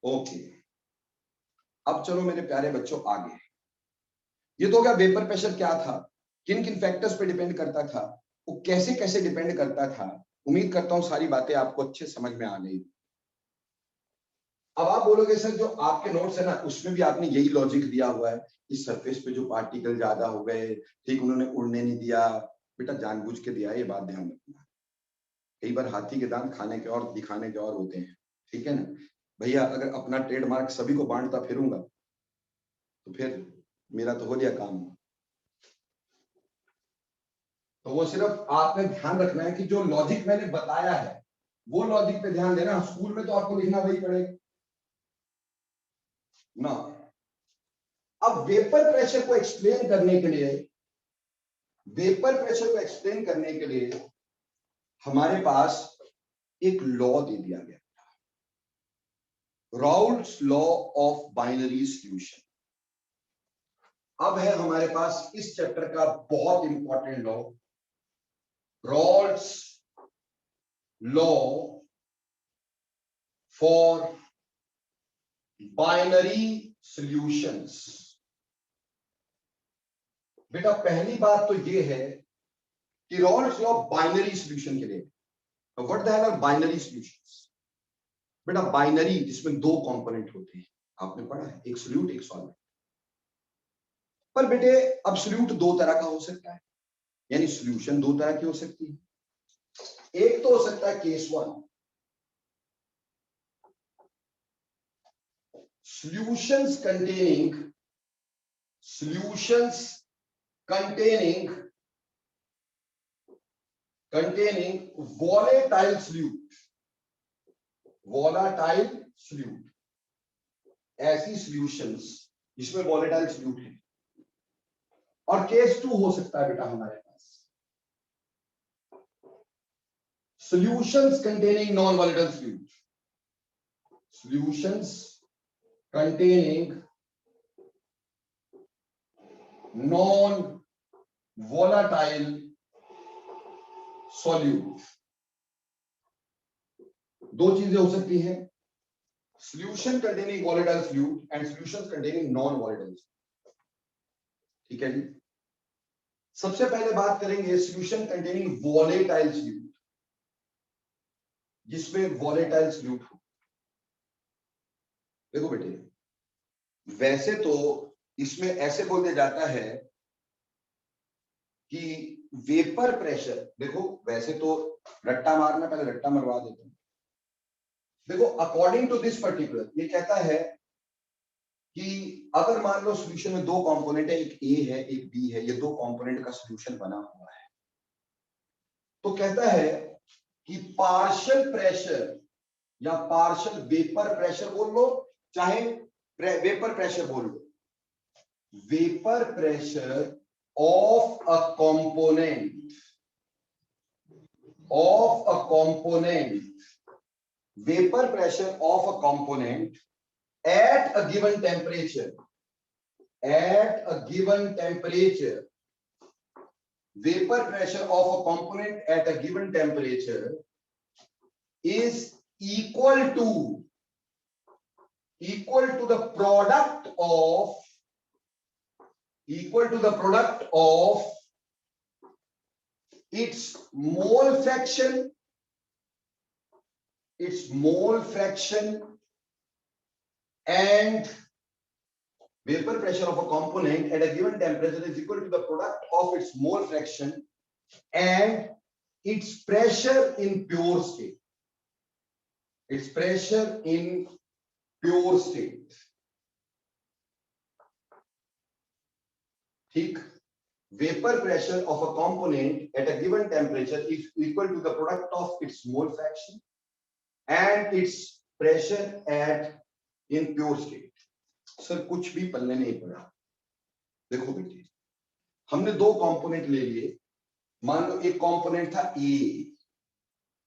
ओके, अब चलो मेरे प्यारे बच्चों आगे। ये तो हो गया वेपर प्रेशर क्या था, किन किन फैक्टर्स पे डिपेंड करता था, वो कैसे कैसे डिपेंड करता था। उम्मीद करता हूं सारी बातें आपको अच्छे समझ में आ गई। अब आप बोलोगे सर जो आपके नोट्स है ना, उसमें भी आपने यही लॉजिक दिया हुआ है, इस सरफेस पे जो पार्टिकल ज्यादा हो गए, ठीक, उन्होंने उड़ने नहीं दिया। बेटा जानबूझ के दिया है, ये बात ध्यान रखना। कई बार हाथी के दांत खाने के और दिखाने के और होते हैं, ठीक है ना भैया। अगर अपना ट्रेडमार्क सभी को बांटता फिरूंगा तो फिर मेरा तो हो गया काम। तो वो सिर्फ आपने ध्यान रखना है कि जो लॉजिक मैंने बताया है वो लॉजिक पे ध्यान देना। स्कूल में तो आपको लिखना वही पड़ेगा ना। अब वेपर प्रेशर को एक्सप्लेन करने के लिए, वेपर प्रेशर को एक्सप्लेन करने के लिए हमारे पास एक लॉ दे दिया गया, Raoult's law of binary solution. अब है हमारे पास इस चैप्टर का बहुत important law, Raoult's law for binary solutions. बेटा पहली बात तो ये है कि राउल्ट्स लॉ बाइनरी सॉल्यूशन के लिए, what the hell are binary solutions? बेटा बाइनरी जिसमें दो कंपोनेंट होते हैं, आपने पढ़ा है, एक सॉल्यूट एक सॉल्वेंट। पर बेटे अब सॉल्यूट दो तरह का हो सकता है, यानी सॉल्यूशन दो तरह की हो सकती है। एक तो हो सकता है case one, solutions containing volatile solute, ऐसी solutions जिसमें volatile solute है। और केस टू हो सकता है बेटा हमारे पास solutions containing non-volatile solute, solutions containing non-volatile solute। दो चीजें हो सकती हैं, solution containing volatile fluid and solutions containing non volatile. ठीक है जी। सबसे पहले बात करेंगे solution containing volatile fluid, जिसमें volatile fluid हो। देखो बेटे, वैसे तो इसमें ऐसे बोल दिया जाता है कि वेपर प्रेशर, देखो वैसे तो रट्टा मारना, पहले रट्टा मरवा देते हैं। देखो अकॉर्डिंग टू दिस पर्टिकुलर, ये कहता है कि अगर मान लो सॉल्यूशन में दो कंपोनेंट है, एक ए है एक बी है, ये दो कंपोनेंट का सॉल्यूशन बना हुआ है, तो कहता है कि पार्शियल प्रेशर या पार्शियल वेपर प्रेशर बोल लो, चाहे वेपर प्रेशर बोल लो, vapour pressure of a component, vapor pressure of a component at a given temperature, vapor pressure of a component at a given temperature is equal to the product of its mole fraction and vapor pressure of a component at a given temperature is equal to the product of its mole fraction and its pressure in pure state. ठीक, vapor pressure of a component at a given temperature is equal to the product of its mole fraction and its pressure at in pure state. Sir कुछ भी पल्ले नहीं पड़ा। देखो बेटे, हमने दो component ले लिए, मान लो एक कंपोनेंट था ए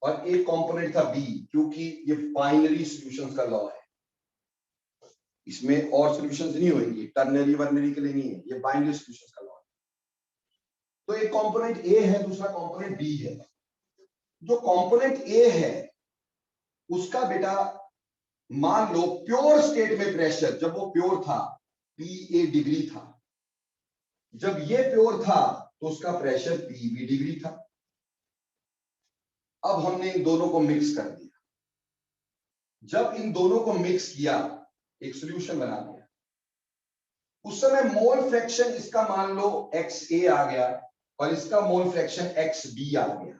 और एक कंपोनेंट था बी, क्योंकि ये बाइनरी सॉल्यूशंस का लॉ है, इसमें और सॉल्यूशंस नहीं होंगी, टर्नरी वर्नरी के लिए नहीं है, ये बाइनरी सॉल्यूशंस का लॉ है। तो एक कंपोनेंट ए है, दूसरा कंपोनेंट बी है। जो कंपोनेंट ए है उसका बेटा मान लो प्योर स्टेट में प्रेशर, जब वो प्योर था PA डिग्री था, जब ये प्योर था तो उसका प्रेशर PB डिग्री था। अब हमने इन दोनों को मिक्स कर दिया, जब इन दोनों को मिक्स किया एक सॉल्यूशन बना दिया, उस समय मोल फ्रैक्शन इसका मान लो XA आ गया और इसका मोल फ्रैक्शन XB आ गया।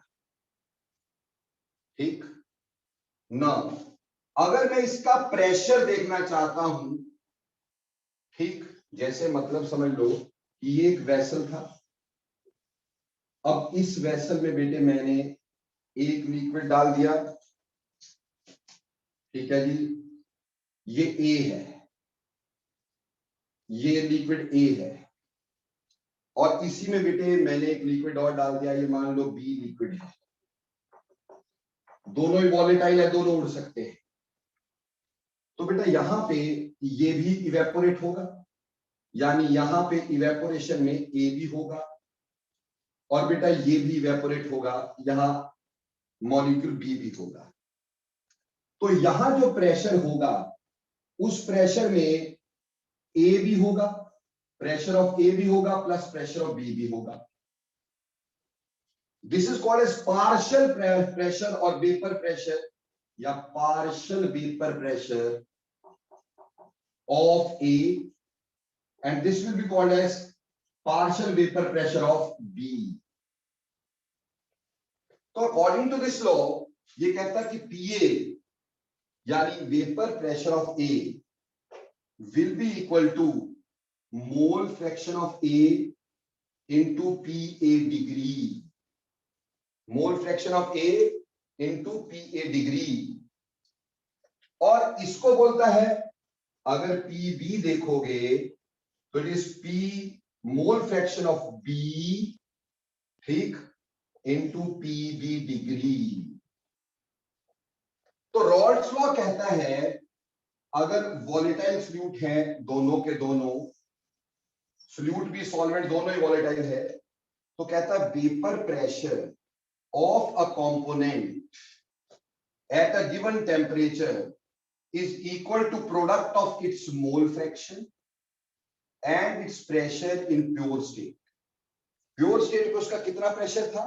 ठीक ना, अगर मैं इसका प्रेशर देखना चाहता हूं, ठीक, जैसे मतलब समझ लो कि ये एक वेसल था, अब इस वेसल में बेटे मैंने एक लिक्विड डाल दिया, ठीक है जी, ये ए है, ये लिक्विड ए है, और इसी में बेटे मैंने एक लिक्विड और डाल दिया, ये मान लो बी लिक्विड है। दोनों ही वॉलेटाइल है, दोनों उड़ सकते हैं, तो बेटा यहां पे ये भी इवेपोरेट होगा, यानी यहां पे इवेपोरेशन में ए भी होगा और बेटा ये भी इवेपोरेट होगा, यहां मॉलिक्यूल बी भी होगा। तो यहां जो प्रेशर होगा उस प्रेशर में ए भी होगा, प्रेशर ऑफ ए भी होगा प्लस प्रेशर ऑफ बी भी होगा। This is called as partial pressure और वेपर प्रेशर या partial vapour pressure of A, and this will be called as partial vapor pressure of B. तो according to this law, ये कहता है कि PA यानी vapor pressure of A will be equal to mole fraction of A into PA degree. Mole fraction of A into PA degree. और इसको बोलता है, अगर PB देखोगे तो it is P mole fraction of B, ठीक, into PB degree. तो Rawls law कहता है अगर वॉलेटाइल फ्लूइड है, दोनों के दोनों, फ्लूइड भी सॉल्वेंट दोनों ही वॉलेटाइल है, तो कहता है vapour pressure of a component at a given temperature is equal to product of its mole fraction and its pressure in pure state. Pure state में उसका कितना प्रेशर था?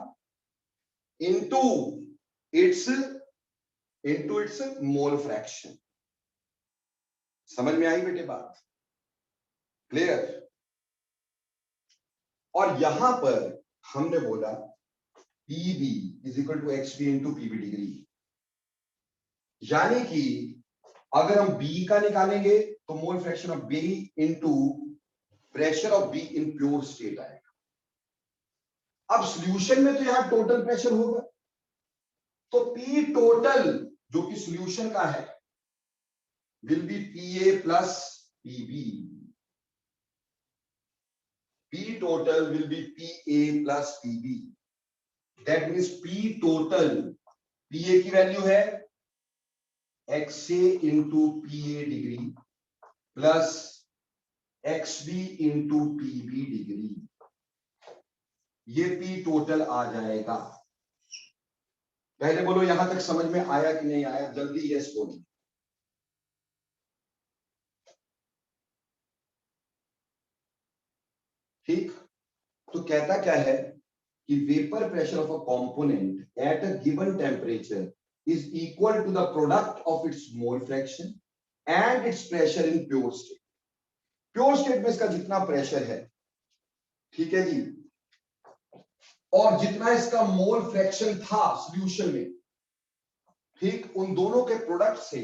into its mole fraction. समझ में आई बेटे बात? क्लियर? और यहां पर हमने बोला PB is equal to XB into PB degree, यानी कि अगर हम B का निकालेंगे तो मोल fraction of B into pressure of B in pure state आएगा। अब सॉल्यूशन में तो यहां टोटल प्रेशर होगा, तो P टोटल जो कि सॉल्यूशन का है will be PA plus PB। P total will be PA plus PB. That means P total, PA की वैल्यू है XA into PA degree plus XB into PB degree, ये P total आ जाएगा। पहले बोलो यहां तक समझ में आया कि नहीं आया? जल्दी यस बोलो। ठीक, तो कहता क्या है कि vapour pressure of a component at a given temperature is equal to the product of its mole fraction and its pressure in pure state. Pure state में इसका जितना प्रेशर है, ठीक है जी, और जितना इसका मोल फ्रैक्शन था सॉल्यूशन में, ठीक, उन दोनों के प्रोडक्ट से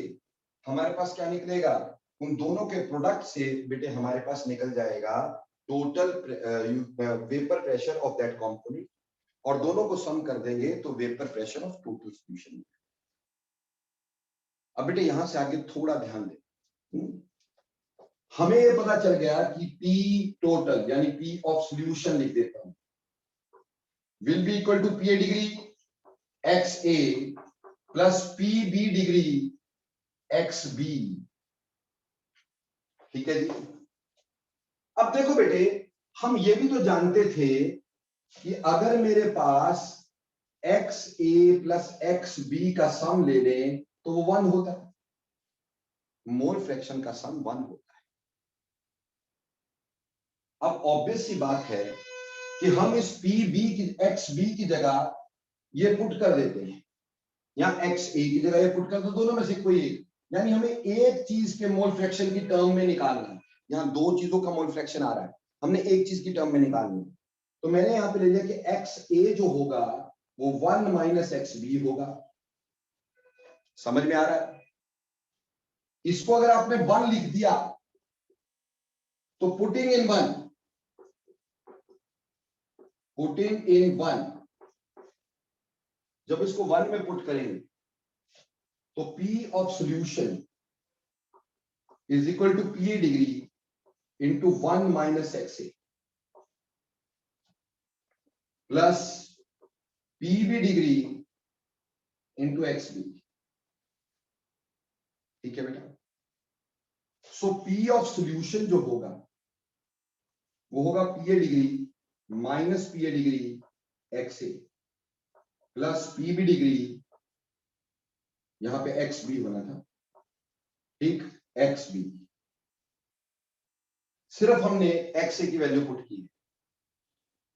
हमारे पास क्या निकलेगा? उन दोनों के प्रोडक्ट से बेटे हमारे पास निकल जाएगा total vapour pressure of that component, और दोनों को सम कर देंगे तो vapour pressure of total solution. अब बेटे यहां से आगे थोड़ा ध्यान दें, हमें ये पता चल गया कि P टोटल यानी P ऑफ सॉल्यूशन लिख देता हूं, will be equal to PA degree XA plus PB degree XB। ठीक है जी। अब देखो बेटे, हम ये भी तो जानते थे कि अगर मेरे पास XA प्लस XB का सम ले लें तो वो 1 होता है, मोल फ्रैक्शन का सम 1 होता है। अब ऑब्वियस सी बात है कि हम इस PB की XB की जगह ये पुट कर देते हैं, या XA की जगह ये पुट कर दो, दोनों में से कोई एक, यानी हमें एक चीज के मोल फ्रैक्शन की टर्म में निकालना है। यहाँ दो चीजों का मोल फ्रैक्शन आ रहा है, हमने एक चीज की टर्म में निकालनी है, तो मैंने यहां पे ले लिया कि XA जो होगा वो 1 माइनस XB होगा। समझ में आ रहा है? इसको अगर आपने 1 लिख दिया तो पुटिंग इन 1, जब इसको 1 में पुट करेंगे तो P of solution is equal to PA degree into 1 minus XA plus PB degree into XB। ठीक है बेटा? सो P ऑफ सॉल्यूशन जो होगा वो होगा PA degree minus PA degree XA plus PB degree, यहां पे XB होना था, ठीक, XB। सिर्फ हमने XA की वैल्यू पुट की है,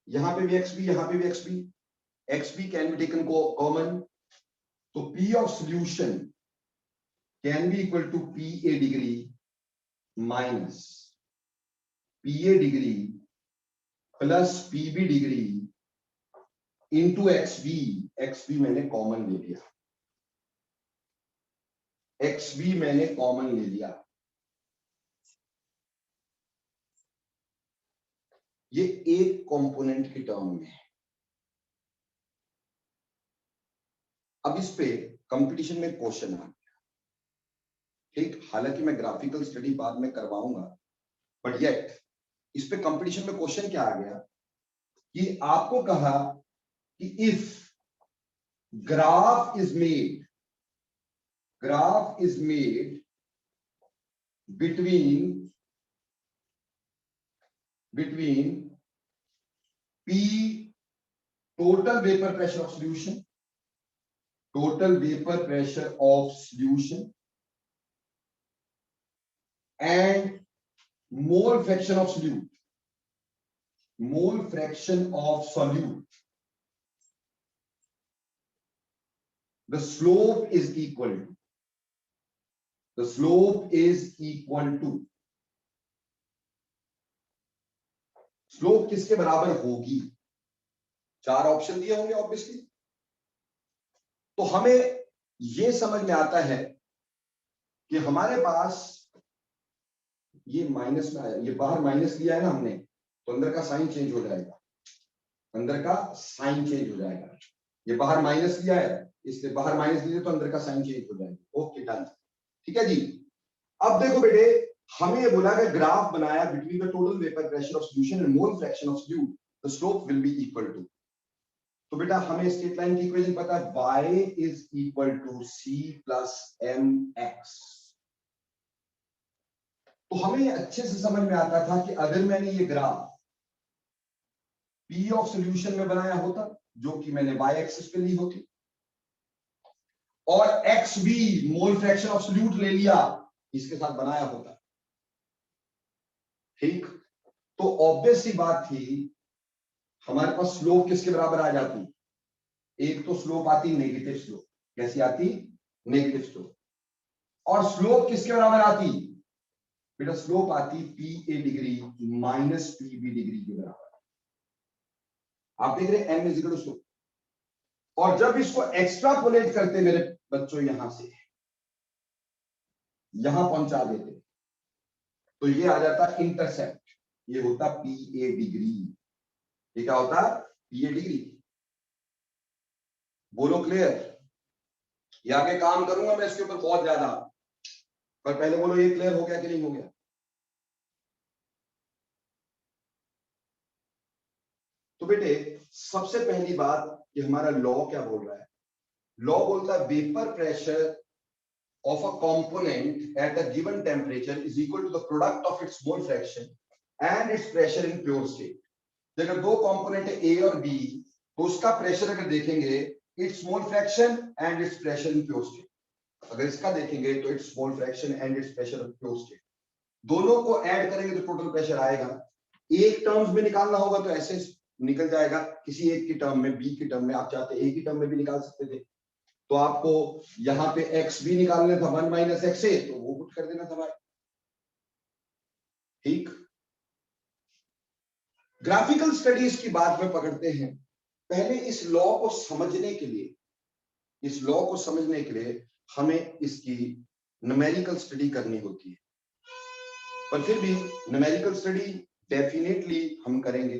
यहां पे भी XB, यहां पे भी XB, XB can be taken common, तो P of solution can be equal to PA degree minus PA degree plus PB degree into XB। XB मैंने कॉमन ले लिया, XB मैंने कॉमन ले लिया। ये एक कंपोनेंट की टर्म में है। अब इस पे कंपटीशन में क्वेश्चन आ गया, ठीक, हालांकि मैं ग्राफिकल स्टडी बाद में करवाऊंगा, बट येट इस पे कंपटीशन में क्वेश्चन क्या आ गया कि आपको कहा कि if graph is made between P total vapor pressure of solution total vapor pressure of solution and mole fraction of solute. Mole fraction of solute. The slope is equal to. The slope is equal to. Slope किसके बराबर होगी? 4 option दिए होंगे obviously. तो हमें यह समझ में आता है कि हमारे पास ये माइनस में आया, ये बाहर माइनस लिया है ना हमने, तो अंदर का साइन चेंज हो जाएगा, अंदर का साइन चेंज हो जाएगा। ये बाहर माइनस लिया है, इसलिए बाहर माइनस लिए तो अंदर का साइन चेंज हो जाएगा। ओके डन, ठीक है जी। अब देखो बेटे, हमें ये बोला कि ग्राफ बनाया between the total vapour pressure of solution and mole fraction of solute, the slope will be equal to. तो बेटा हमें स्ट्रेट लाइन की इक्वेशन पता है, y is equal to c plus mx। तो हमें अच्छे से समझ में आता था कि अगर मैंने ये ग्राफ P ऑफ सॉल्यूशन में बनाया होता, जो कि मैंने y एक्सिस पे ली होती, और xv mole fraction of solute ले लिया, इसके साथ बनाया होता, ठीक। तो ऑब्वियस सी बात थी, हमारे पास स्लोप किसके बराबर आ जाती? एक तो स्लोप आती नेगेटिव स्लोप। कैसी आती? Negative slope. और स्लोप किसके बराबर आती? बेटा स्लोप आती PA degree minus PB degree के बराबर। आप देख रहे हैं m is equal to slope. और जब इसको एक्स्ट्रापोलेट करते मेरे बच्चों, यहां से यहां पहुंचा देते, तो ये आ जाता इंटरसेप्ट, ये होता PA डिग्री। ये क्या होता? PA degree. बोलो क्लियर? ये आगे काम करूंगा मैं इसके ऊपर बहुत ज्यादा, पर पहले बोलो ये क्लियर हो गया कि नहीं हो गया? तो बेटे सबसे पहली बात कि हमारा लॉ क्या बोल रहा है? लॉ बोलता है vapour pressure of a component at a given temperature is equal to the product of its mole fraction and its pressure in pure state। अगर दो कंपोनेंट है A और B, तो उसका प्रेशर अगर देखेंगे its mole fraction and its pressure in pure state। अगर इसका देखेंगे तो its mole fraction and its pressure in pure state। दोनों को ऐड करेंगे तो टोटल प्रेशर आएगा। एक टर्म्स में निकालना होगा तो ऐसे निकल जाएगा, किसी एक की टर्म में, B की टर्म में, आप चाहते एक ही टर्म में भी निकाल सकते थे। तो आपको यहां पे x भी निकालना था 1 माइनस एक्स ए, तो वो पुट कर देना था भाई, ठीक। ग्राफिकल स्टडीज की बात में पकड़ते हैं। पहले इस लॉ को समझने के लिए, इस लॉ को समझने के लिए हमें इसकी न्यूमेरिकल स्टडी करनी होती है, पर फिर भी न्यूमेरिकल स्टडी डेफिनेटली हम करेंगे,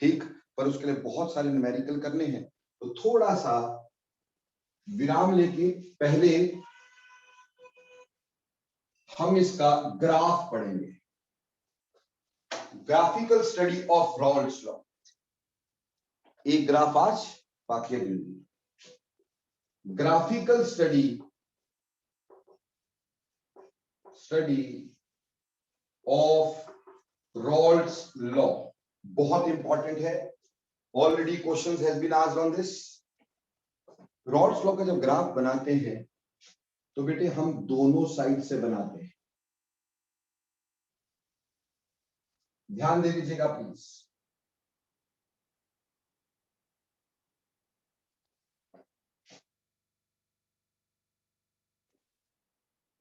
ठीक। पर उसके लिए बहुत सारे न्यूमेरिकल करने हैं, तो थोड़ा सा विराम लेके पहले हम इसका ग्राफ पढ़ेंगे। Graphical study of Raoult's law. एक ग्राफ आज, बाकी अगले दिन। Graphical study of Raoult's law बहुत इंपॉर्टेंट है। Already questions has been asked on this. Raoult's law का जब ग्राफ बनाते हैं तो बेटे हम दोनों साइड से बनाते हैं, ध्यान दे दीजिएगा प्लीज।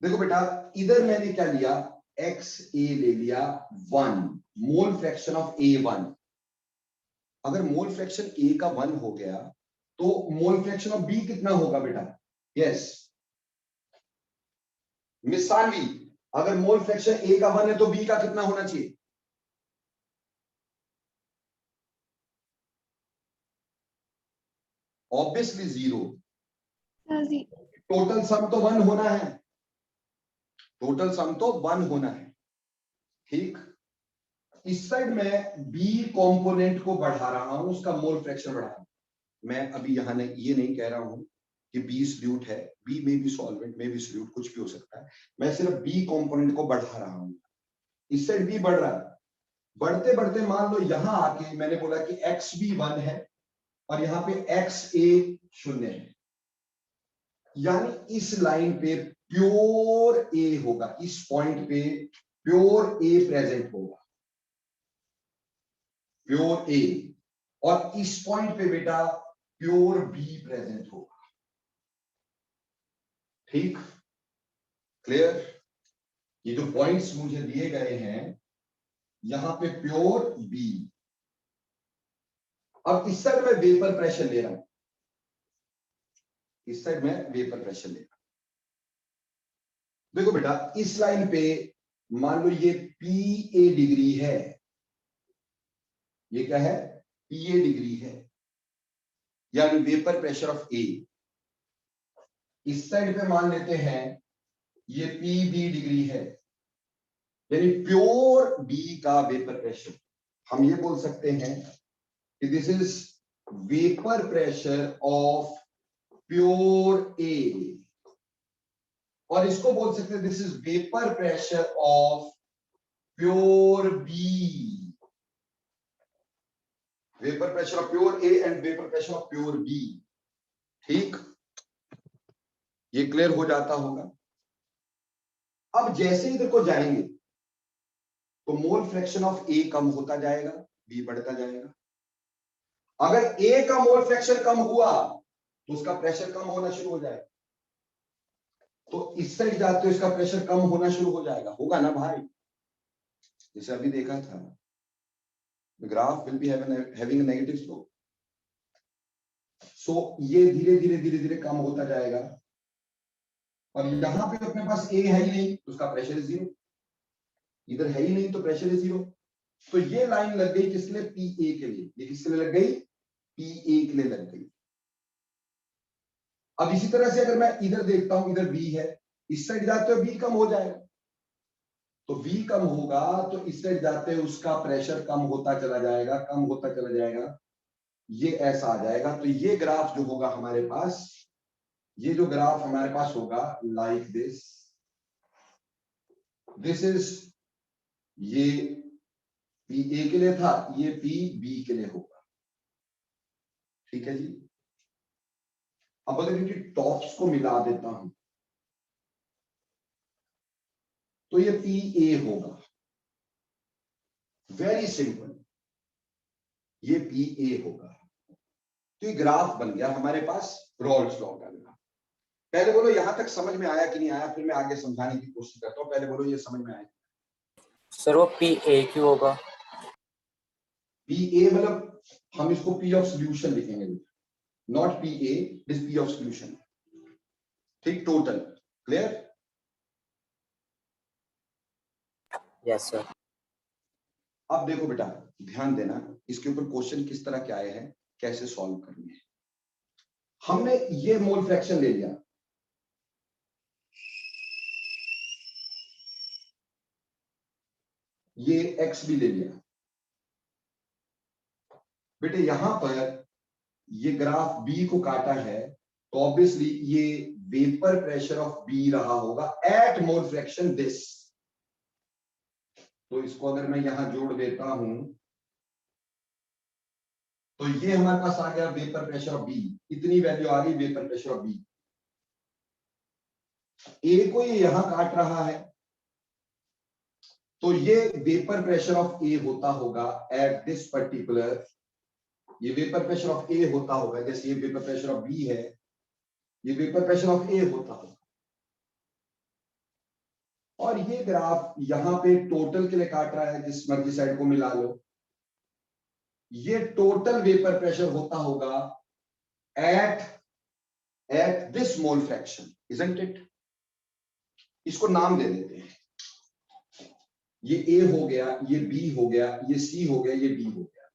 देखो बेटा, इधर मैंने क्या लिया, XA ले लिया 1, मोल फ्रैक्शन ऑफ A1। अगर मोल फ्रैक्शन A का 1 हो गया तो मोल फ्रैक्शन ऑफ B कितना होगा बेटा? यस मिस सानवी, अगर मोल फ्रैक्शन A का 1 है तो B का कितना होना चाहिए? ऑब्वियसली 0। टोटल सम तो 1 होना है, टोटल सम तो 1 होना है, ठीक। इस साइड में B कंपोनेंट को बढ़ा रहा हूं, उसका मोल फ्रैक्शन बढ़ा रहा हूं। मैं अभी यहां ये नहीं कह रहा हूं कि B सॉल्यूट है, B में भी सॉल्वेंट में भी सॉल्यूट, कुछ भी हो सकता है। मैं सिर्फ B कंपोनेंट को बढ़ा रहा हूं। इस साइड B बढ़ रहा है, बढ़ते बढ़ते मान लो यहां आके मैंने बोला कि XB 1 है और यहां पे XA 0 है। यानी इस लाइन पे प्योर ए होगा, इस पॉइंट पे प्योर ए प्रेजेंट होगा, प्योर ए, और इस पॉइंट पे बेटा प्योर बी प्रेजेंट होगा। ठीक, क्लियर? ये जो पॉइंट्स मुझे दिए गए हैं यहां पे प्योर बी। अब इस साइड में वेपर प्रेशर ले रहा हूं, इस साइड में वेपर प्रेशर ले रहा हूं। देखो बेटा इस लाइन पे मान लो ये PA डिग्री है, ये क्या है? PA डिग्री है, यानी वेपर प्रेशर ऑफ ए। इस साइड पे मान लेते हैं ये PB डिग्री है, यानी प्योर बी का वेपर प्रेशर। हम ये बोल सकते हैं कि this is vapour pressure of pure A, और इसको बोल सकते हैं this is vapour pressure of pure B. Vapour pressure of pure A and vapour pressure of pure B. ठीक, ये क्लियर हो जाता होगा। अब जैसे इधर को जाएंगे तो मोल फ्रैक्शन ऑफ ए कम होता जाएगा, बी बढ़ता जाएगा। अगर ए का मोल फ्रैक्शन कम हुआ तो उसका प्रेशर कम होना शुरू हो जाएगा, तो इस साइड जाते हो इसका प्रेशर कम होना शुरू हो जाएगा, होगा ना भाई? जैसे अभी देखा था, the graph will be having a negative slope, so ये धीरे धीरे धीरे धीरे कम होता जाएगा, और यहां पे अपने पास ए है ही नहीं तो उसका प्रेशर जीरो, इधर है ही नहीं तो प्रेशर है जीरो। तो ये लाइन लग गई किसके लिए? PA के लिए। ये किसके लिए लग गई? PA के लिए लग गई। अब इसी तरह से अगर मैं इधर देखता हूं, इधर B है, इस साइड जाते हो B कम हो जाएगा, तो V कम होगा तो इस साइड जाते हैं उसका प्रेशर कम होता चला जाएगा, कम होता चला जाएगा, ये ऐसा आ जाएगा। तो ये ग्राफ जो होगा हमारे पास, ये जो ग्राफ हमारे पास होगा लाइक दिस, दिस इज, ये PA के लिए था, ये PB के लिए होगा। ठीक है जी। अब अगर इनकी टॉप्स को मिला देता हूं तो ये PA होगा, वेरी सिंपल, ये PA होगा। तो ये ग्राफ बन गया हमारे पास रॉल्स लॉ का ग्राफ। पहले बोलो यहां तक समझ में आया कि नहीं आया, फिर मैं आगे समझाने की कोशिश करता हूं। पहले बोलो ये समझ में आया? सर वो PA क्यों होगा? PA मतलब हम इसको P ऑफ सोल्यूशन लिखेंगे, not PA, this P of solution. ठीक, टोटल, क्लियर? Yes sir. अब देखो बेटा ध्यान देना, इसके ऊपर क्वेश्चन किस तरह के आए हैं, कैसे सॉल्व करने हैं। हमने ये मोल फ्रैक्शन ले लिया, ये x भी ले लिया। बेटे यहां पर ये ग्राफ B को काटा है, तो ऑब्वियसली ये वेपर प्रेशर ऑफ B रहा होगा एट मोल फ्रैक्शन दिस। तो इसको अगर मैं यहां जोड़ देता हूं तो ये हमारे पास आ गया वेपर प्रेशर ऑफ B, इतनी वैल्यू आ गई vapour pressure of B। A को ये यहां काट रहा है, तो ये वेपर प्रेशर ऑफ A होता होगा एट दिस पर्टिकुलर, ये वेपर प्रेशर ऑफ A होता होगा, जैसे ये वेपर प्रेशर ऑफ B है, ये वेपर प्रेशर ऑफ A होता होगा। और ये ग्राफ यहां पे टोटल के लिए काट रहा है, जिस मर्जी साइड को मिला लो, ये टोटल वेपर प्रेशर होता होगा at this mole fraction, isn't it? इसको नाम दे देते हैं, ये A हो गया, ये B हो गया, ये C हो गया, ये D हो गया।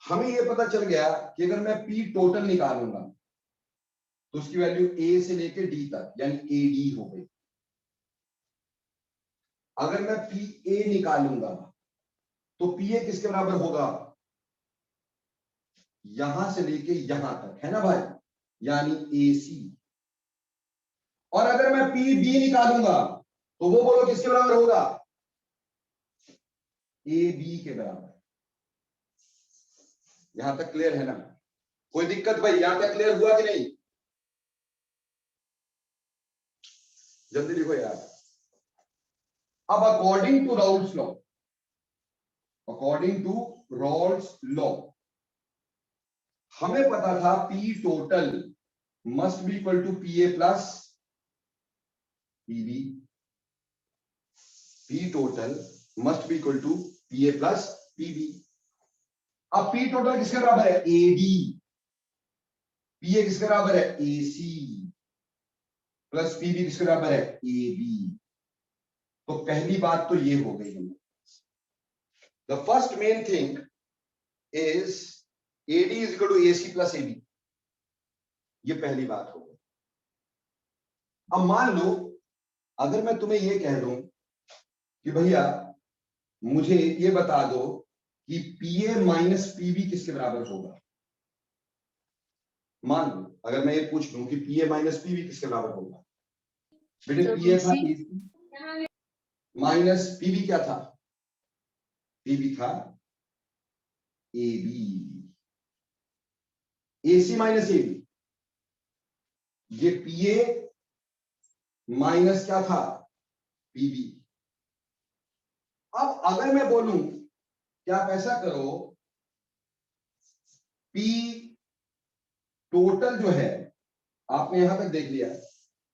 हमें ये पता चल गया कि अगर मैं P टोटल निकालूंगा तो उसकी वैल्यू A से लेके D तक, यानी AD हो गई। अगर मैं PA निकालूंगा तो PA किसके बराबर होगा? यहां से लेके यहां तक, है ना भाई, यानी AC। और अगर मैं PB निकालूंगा तो वो बोलो किसके बराबर होगा? AB के बराबर। यहां तक क्लियर है ना? कोई दिक्कत भाई, यहां तक क्लियर हुआ कि नहीं? जल्दी लिखो यार। अब according to Raoult's law, according to Raoult's law हमें पता था P total must be equal to PA plus PB। P total must be equal to PA plus PB। अब P टोटल किसके बराबर है? AD। PA किसके बराबर है? AC प्लस PB किसके बराबर है? AB। तो पहली बात तो ये हो गई हमें। The first main thing is AD is equal to AC plus AB। ये पहली बात हो गई। अब मान लो अगर मैं तुम्हें ये कह दूं कि भैया मुझे ये बता दो कि PA माइनस PB किसके बराबर होगा। मान लो अगर मैं ये पूछ लूं कि PA माइनस PB किसके बराबर होगा। बेटे PA था AC माइनस PB क्या था? PB था AB। AC माइनस AB, ये PA माइनस क्या था? PB। अब अगर मैं बोलूं कि आप ऐसा करो, P टोटल जो है आपने यहां तक देख लिया,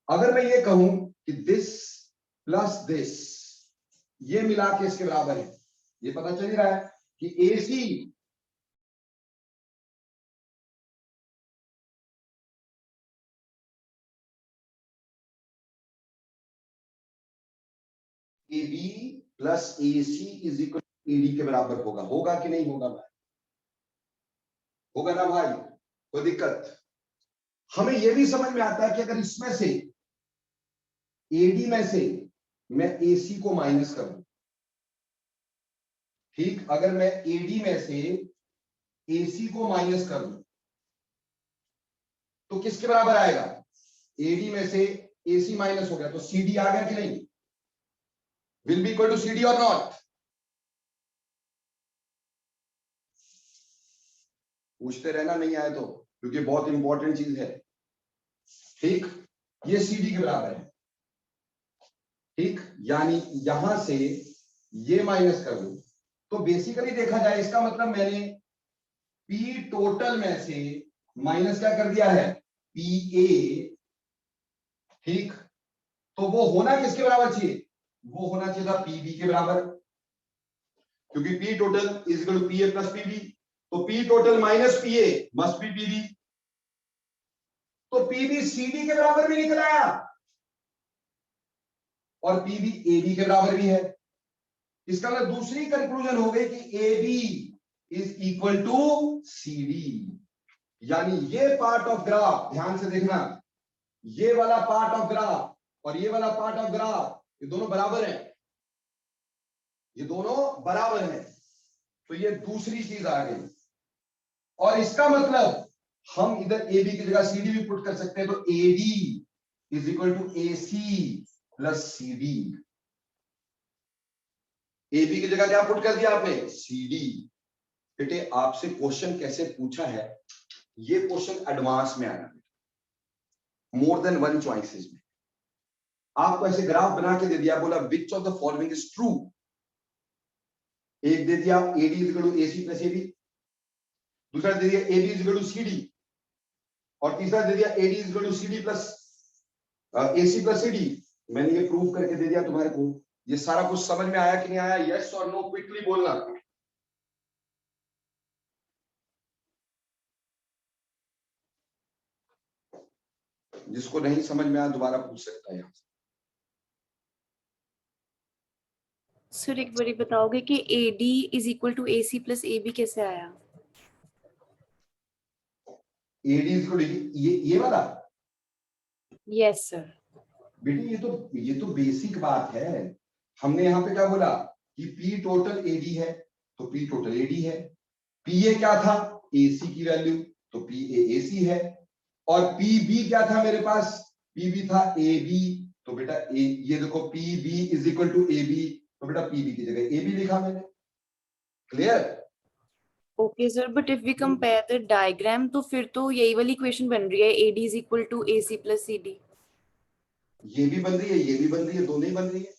अगर मैं ये कहूं कि दिस प्लस दिस ये मिला के इसके बराबर है, ये पता चल रहा है कि AC AB plus AC is equal to AD के बराबर होगा। होगा कि नहीं होगा भाई? होगा ना भाई? कोई दिक्कत? हमें यह भी समझ में आता है कि अगर इसमें से AD में से मैं AC को माइनस करूं, ठीक, अगर मैं AD में से AC को माइनस कर दूं तो किसके बराबर आएगा? AD में से AC माइनस हो गया तो CD आ गया कि नहीं? Will be equal to CD और नॉट? पूछते रहना नहीं आए तो, क्योंकि बहुत इंपॉर्टेंट चीज है। ठीक, ये CD के बराबर है। ठीक, यानी यहां से ये माइनस कर दूं तो बेसिकली देखा जाए इसका मतलब मैंने P टोटल में से माइनस क्या कर दिया है? PA। ठीक, तो वो होना किसके बराबर चाहिए? वो होना चाहिए था PB के बराबर, क्योंकि P total is equal to PA plus PB। तो P total minus PA must be PB। तो PB CD के बराबर भी निकल आया और PB AB के बराबर भी है। इसका मतलब दूसरी कंक्लूजन हो गई कि AB is equal to CD। यानी ये पार्ट ऑफ ग्राफ ध्यान से देखना, ये वाला पार्ट ऑफ ग्राफ और ये वाला पार्ट ऑफ ग्राफ, ये दोनों बराबर हैं, ये दोनों बराबर हैं। तो ये दूसरी चीज आ गई। और इसका मतलब हम इधर AB की जगह CD भी पुट कर सकते हैं, तो AD is equal to AC plus CD। AB की जगह क्या पुट कर दिया आपने? CD। बेटे आपसे क्वेश्चन कैसे पूछा है, ये क्वेश्चन एडवांस में आया, मोर देन वन चॉइसेस में। आपको ऐसे ग्राफ बना के दे दिया, बोला which of the following is true. एक दे दिया AD is equal to AC plus AB, दूसरा दे दिया AB is equal to CD, और तीसरा दे दिया AD is equal to CD plus AC plus CD। मैंने ये प्रूव करके दे दिया तुम्हारे को। ये सारा कुछ समझ में आया कि नहीं आया? यस और नो क्विकली बोलना। जिसको नहीं समझ में आया दोबारा पूछ सकता है यहाँ से। सर एक बारी बताओगे कि AD is equal to AC plus AB कैसे आया? AD इज इक्वल टू ये वाला। Yes sir. बेटी ये तो बेसिक बात है। हमने यहाँ पे क्या बोला कि P टोटल AD है, तो P टोटल AD है। PA क्या था? AC की वैल्यू, तो PA AC है। और PB क्या था मेरे पास? PB था AB, तो बेटा ये देखो PB is equal to AB, तो बेटा PB की जगह AB लिखा मैंने। Clear? Okay sir, but if we compare the diagram तो फिर तो यही वाली इक्वेशन बन रही है, AD is equal to AC plus CD. ये भी बन रही है, ये भी बन रही है, दोनों ही बन रही है,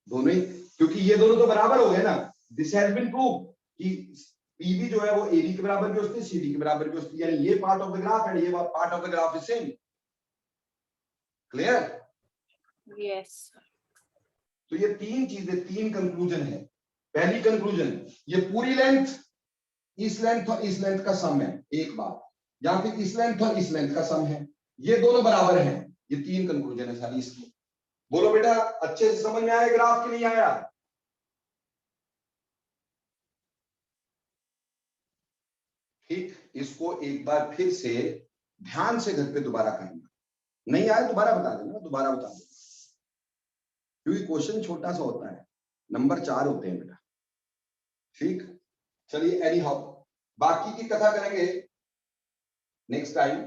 दोनों ही, क्योंकि ये दोनों तो बराबर हो गए ना। दिस हैज बीन प्रूव कि PB जो है वो AB के बराबर भी होती है, CD के बराबर भी होती है, यानी ये part of the graph and ये part of the graph is same. Clear? Yes sir. तो ये तीन चीजें, तीन कंक्लूजन है। पहली कंक्लूजन, ये पूरी लेंथ इस लेंथ और इस लेंथ का सम है एक बार, या फिर इस लेंथ और इस लेंथ का सम है, ये दोनों बराबर हैं। ये तीन कंक्लूजन है सारी इसकी। बोलो बेटा, अच्छे से समझ में आया ग्राफ कि नहीं आया? ठीक, इसको एक बार फिर से ध्यान से घर पे दोबारा करना, नहीं आया दोबारा बता देना, दोबारा बता देना, क्योंकि क्वेश्चन छोटा सा होता है, नंबर 4 होते हैं बेटा। ठीक, चलिए एनी हाउ बाकी की कथा करेंगे नेक्स्ट टाइम।